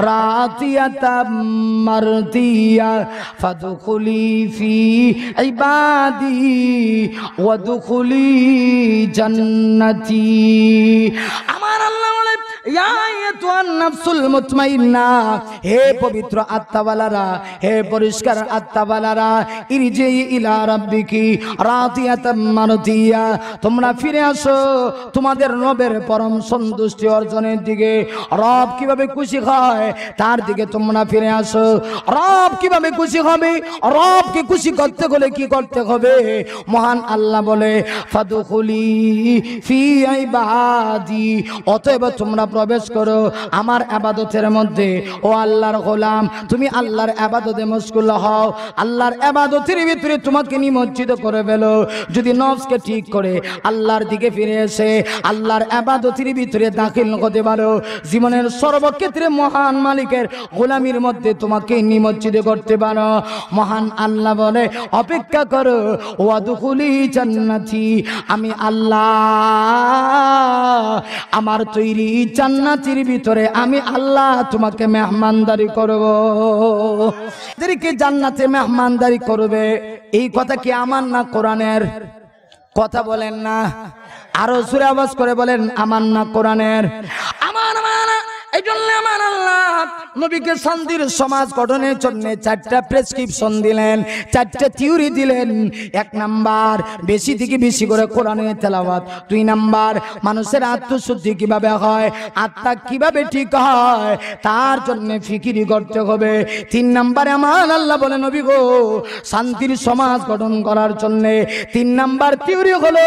রাদিয়াতাম মারদিয়া ফাদখুলি ফি ইবাদি ওয়াদখুলি জান্নাতি। আমার আল্লাহ বলে, ইয়া আইয়াতুহান নাফসুল মুতমাইন্না, হে পবিত্র আত্মাওয়ালারা, হে পরিষ্কার আত্মাওয়ালারা, ইরজিই ইলা রাব্বিকি রাদিয়াতাম মারদিয়া, তোমরা ফিরে আসো তোমাদের রবের পরম সন্তুষ্টি অর্জনের দিকে। রব কিভাবে খুশি হয় তার দিকে তোমরা ফিরে আসো। রব কিভাবে খুশি হবে, রবকে খুশি করতে হলে কি করতে হবে? মহান আল্লাহ বলে, ফাদখুলি ফি ইবাদি, অতএব তোমরা প্রবেশ করো আমার ইবাদতের মধ্যে। ও আল্লাহর গোলাম, তুমি আল্লাহর ইবাদতে মশগুল হও, আল্লাহর ইবাদতের ভিতরে তোমাকে নিমজ্জিত করে ফেলো। যদি নফসকে ঠিক করে আল্লাহর দিকে ফিরে এসে আল্লাহর ইবাদতের ভিতরে দাখিল হতে পারো, জীবনের সর্বক্ষেত্রে মহান মালিকের গোলামির মধ্যে তোমাকে নিমজ্জিত করতে পারো। মহান আল্লাহ বলে, অপেক্ষা করো ওয়াদখুলি জান্নাতি, আমি আল্লাহ আমার তৈরি জান্নাতের ভিতরে আমি আল্লাহ তোমাকে মেহমানদারি করব। যাদেরকে জান্নাতে মেহমানদারি করবে, এই কথা কি আমার না কোরআনের? কথা বলেন না, আরো জোরে আওয়াজ করে বলেন, আমার না কোরআনের? আমার না। এই জন্য আমার আল্লাহ নবীকে শান্তির সমাজ গঠনের জন্য 4টা প্রেসক্রিপশন দিলেন, 4টা থিওরি দিলেন। 1 নাম্বার, বেশি থেকে বেশি করে কোরআনের তেলাওয়াত। 2 নাম্বার, মানুষের আত্মশুদ্ধি কিভাবে হয়, আত্মা কিভাবে ঠিক হয় তার জন্য ফিকিরি করতে হবে। 3 নাম্বারে আমার আল্লাহ বলে, নবী গো শান্তির সমাজ গঠন করার জন্য 3 নাম্বার থিওরি হলো,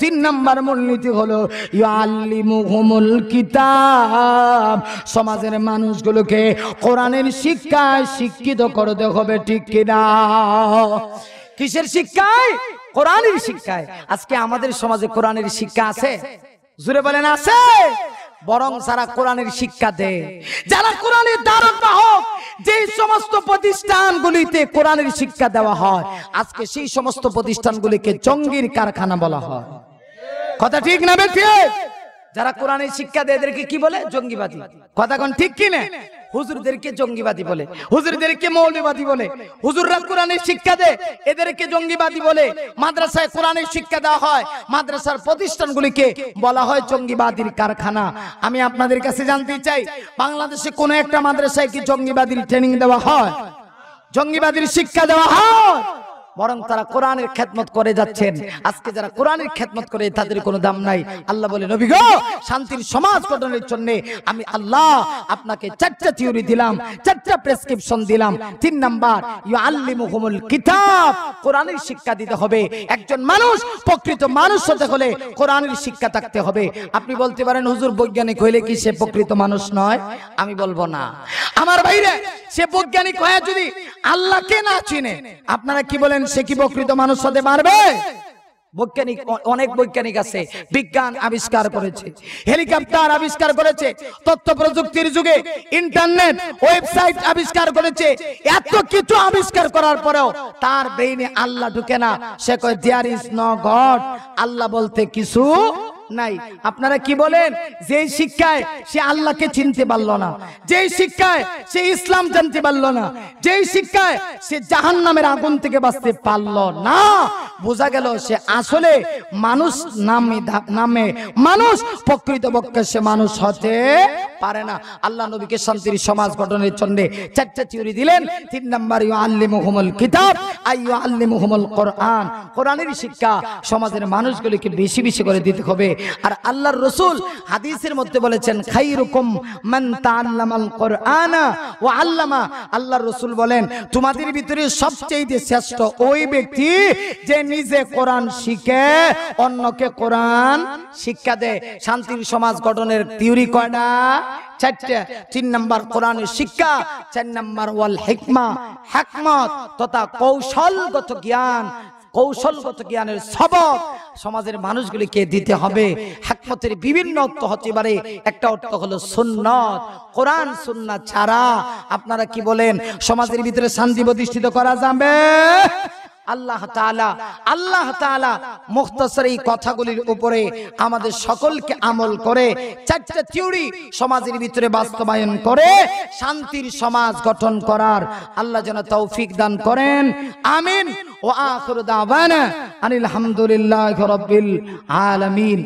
3 নাম্বার মূলনীতি হলো ইউআল্লিমুহুমুল কিতাব, সমাজের মানুষগুলোকে কোরআনের শিক্ষায় শিক্ষিত করতে হবে। ঠিক কিনা? কিসের শিক্ষায়? কোরআনের শিক্ষায়। আজকে আমাদের সমাজে কোরআনের শিক্ষা আছে? জোরে বলেন, আছে? বরং যারা কোরআনের শিক্ষা দেয়, যারা কোরআনের দ্বারক বাহক, যে সমস্ত প্রতিষ্ঠানগুলিতে কোরআনের শিক্ষা দেওয়া হয়, আজকে সেই সমস্ত প্রতিষ্ঠানগুলিকে জঙ্গির কারখানা বলা হয়। কথা ঠিক না ঠিক? যারা কোরআনের শিক্ষা দেয় এদেরকে কি বলে? জঙ্গিবাদী। কথা কোন ঠিক কি না? হুজুরদেরকে জঙ্গিবাদী বলে, হুজুরদেরকে মৌলবাদী বলে। হুজুররা কোরআনের শিক্ষা দেয়, এদেরকে জঙ্গিবাদী বলে। মাদ্রাসায় কোরআনের শিক্ষা দেওয়া হয়, মাদ্রাসার প্রতিষ্ঠানগুলিকে বলা হয় জঙ্গিবাদীর কারখানা। আমি আপনাদের কাছে জানতে চাই, বাংলাদেশে কোন একটা মাদ্রাসায় কি জঙ্গিবাদীর ট্রেনিং দেওয়া হয়, জঙ্গিবাদীর শিক্ষা দেওয়া হয়? বরং তারা কোরআনের খেদমত করে যাচ্ছেন। আজকে যারা কোরআনের খেদমত করে তাদের কোনো দাম নাই। আল্লাহ বলে, নবী গো শান্তির সমাজ গঠনের জন্য আমি আল্লাহ আপনাকে 4টা থিওরি দিলাম, 4টা প্রেসক্রিপশন দিলাম। 3 নাম্বার, ইউআল্লিমুহুমুল কিতাব, কোরআনের শিক্ষা দিতে হবে। একজন মানুষ প্রকৃত মানুষ হতে হলে কোরআনের শিক্ষা থাকতে হবে। আপনি বলতে পারেন, হুজুর বৈজ্ঞানিক হইলে কি সে প্রকৃত মানুষ নয়? আমি বলবো না। আমার ভাইরে, সে বৈজ্ঞানিক হয়ে যদি আল্লাহকে না চিনে, আপনারা কি বলেন সে কি প্রকৃত মানুষ হতে পারবে? বৈজ্ঞানিক, অনেক বৈজ্ঞানিক আছে, বিজ্ঞান আবিষ্কার করেছে, হেলিকপ্টার আবিষ্কার করেছে, তথ্য প্রযুক্তির যুগে ইন্টারনেট, ওয়েবসাইট আবিষ্কার করেছে, এত কিছু আবিষ্কার করার পরেও তার ব্রেইনে আল্লাহ ঢুকে না। সে কয় দেয়ার ইজ নো গড, আল্লাহ বলতে কিছু নাই। আপনারা কি বলেন? যেই শিক্ষায় সে আল্লাহকে চিনতে পারলো না, যেই শিক্ষায় সে ইসলাম জানতে পারলো না, যেই শিক্ষায় সে জাহান্নামের আগুন থেকে বাঁচতে পারলো না, বোঝা গেল সে আসলে মানুষ নামে মানুষ, প্রকৃতপক্ষে সে মানুষ হতে পারে না। আল্লাহ নবীকে শান্তির সমাজ গঠনের জন্য 4টা থিওরি দিলেন। 3 নাম্বার ইউআল্লিমুহুমুল কিতাব আইয়ুআল্লিমুহুমুল কোরআন, কোরআনের শিক্ষা সমাজের মানুষগুলোকে বেশি বেশি করে দিতে হবে। আর আল্লাহর রাসূল হাদিসের মধ্যে বলেছেন খায়রুকুম মান তাআল্লামাল কোরআনা ওয়া আল্লামা। আল্লাহর রাসূল বলেন তোমাদের ভিতরে সবচেয়ে শ্রেষ্ঠ ওই ব্যক্তি যে নিজে কোরআন শিখে অন্যকে কোরআন শিক্ষা দেয়। শান্তির সমাজ গঠনের থিওরি কয়টা? 4টা। 3 নাম্বার কোরআনের শিক্ষা, 4 নাম্বার ওয়াল হিকমা, হিকমত তথা কৌশলগত জ্ঞান, কৌশলগত জ্ঞানের সবক সমাজের মানুষগুলিকে দিতে হবে। হিকমতের বিভিন্ন অর্থ হতে পারে, একটা অর্থ হলো সুন্নাত, কোরআন সুন্নাত ছাড়া আপনারা কি বলেন সমাজের ভিতরে শান্তি প্রতিষ্ঠিত করা যাবে? আল্লাহ তাআলা মুখতাসার এই কথাগুলির উপরে আমাদের সকলকে আমল করে 4টা থিওরি সমাজের ভিতরে বাস্তবায়ন করে শান্তির সমাজ গঠন করার আল্লাহ যেন তৌফিক দান করেন। আমিন। ওয়া আখিরু দাওয়ানা আনিল হামদুলিল্লাহি রাব্বিল আলামিন।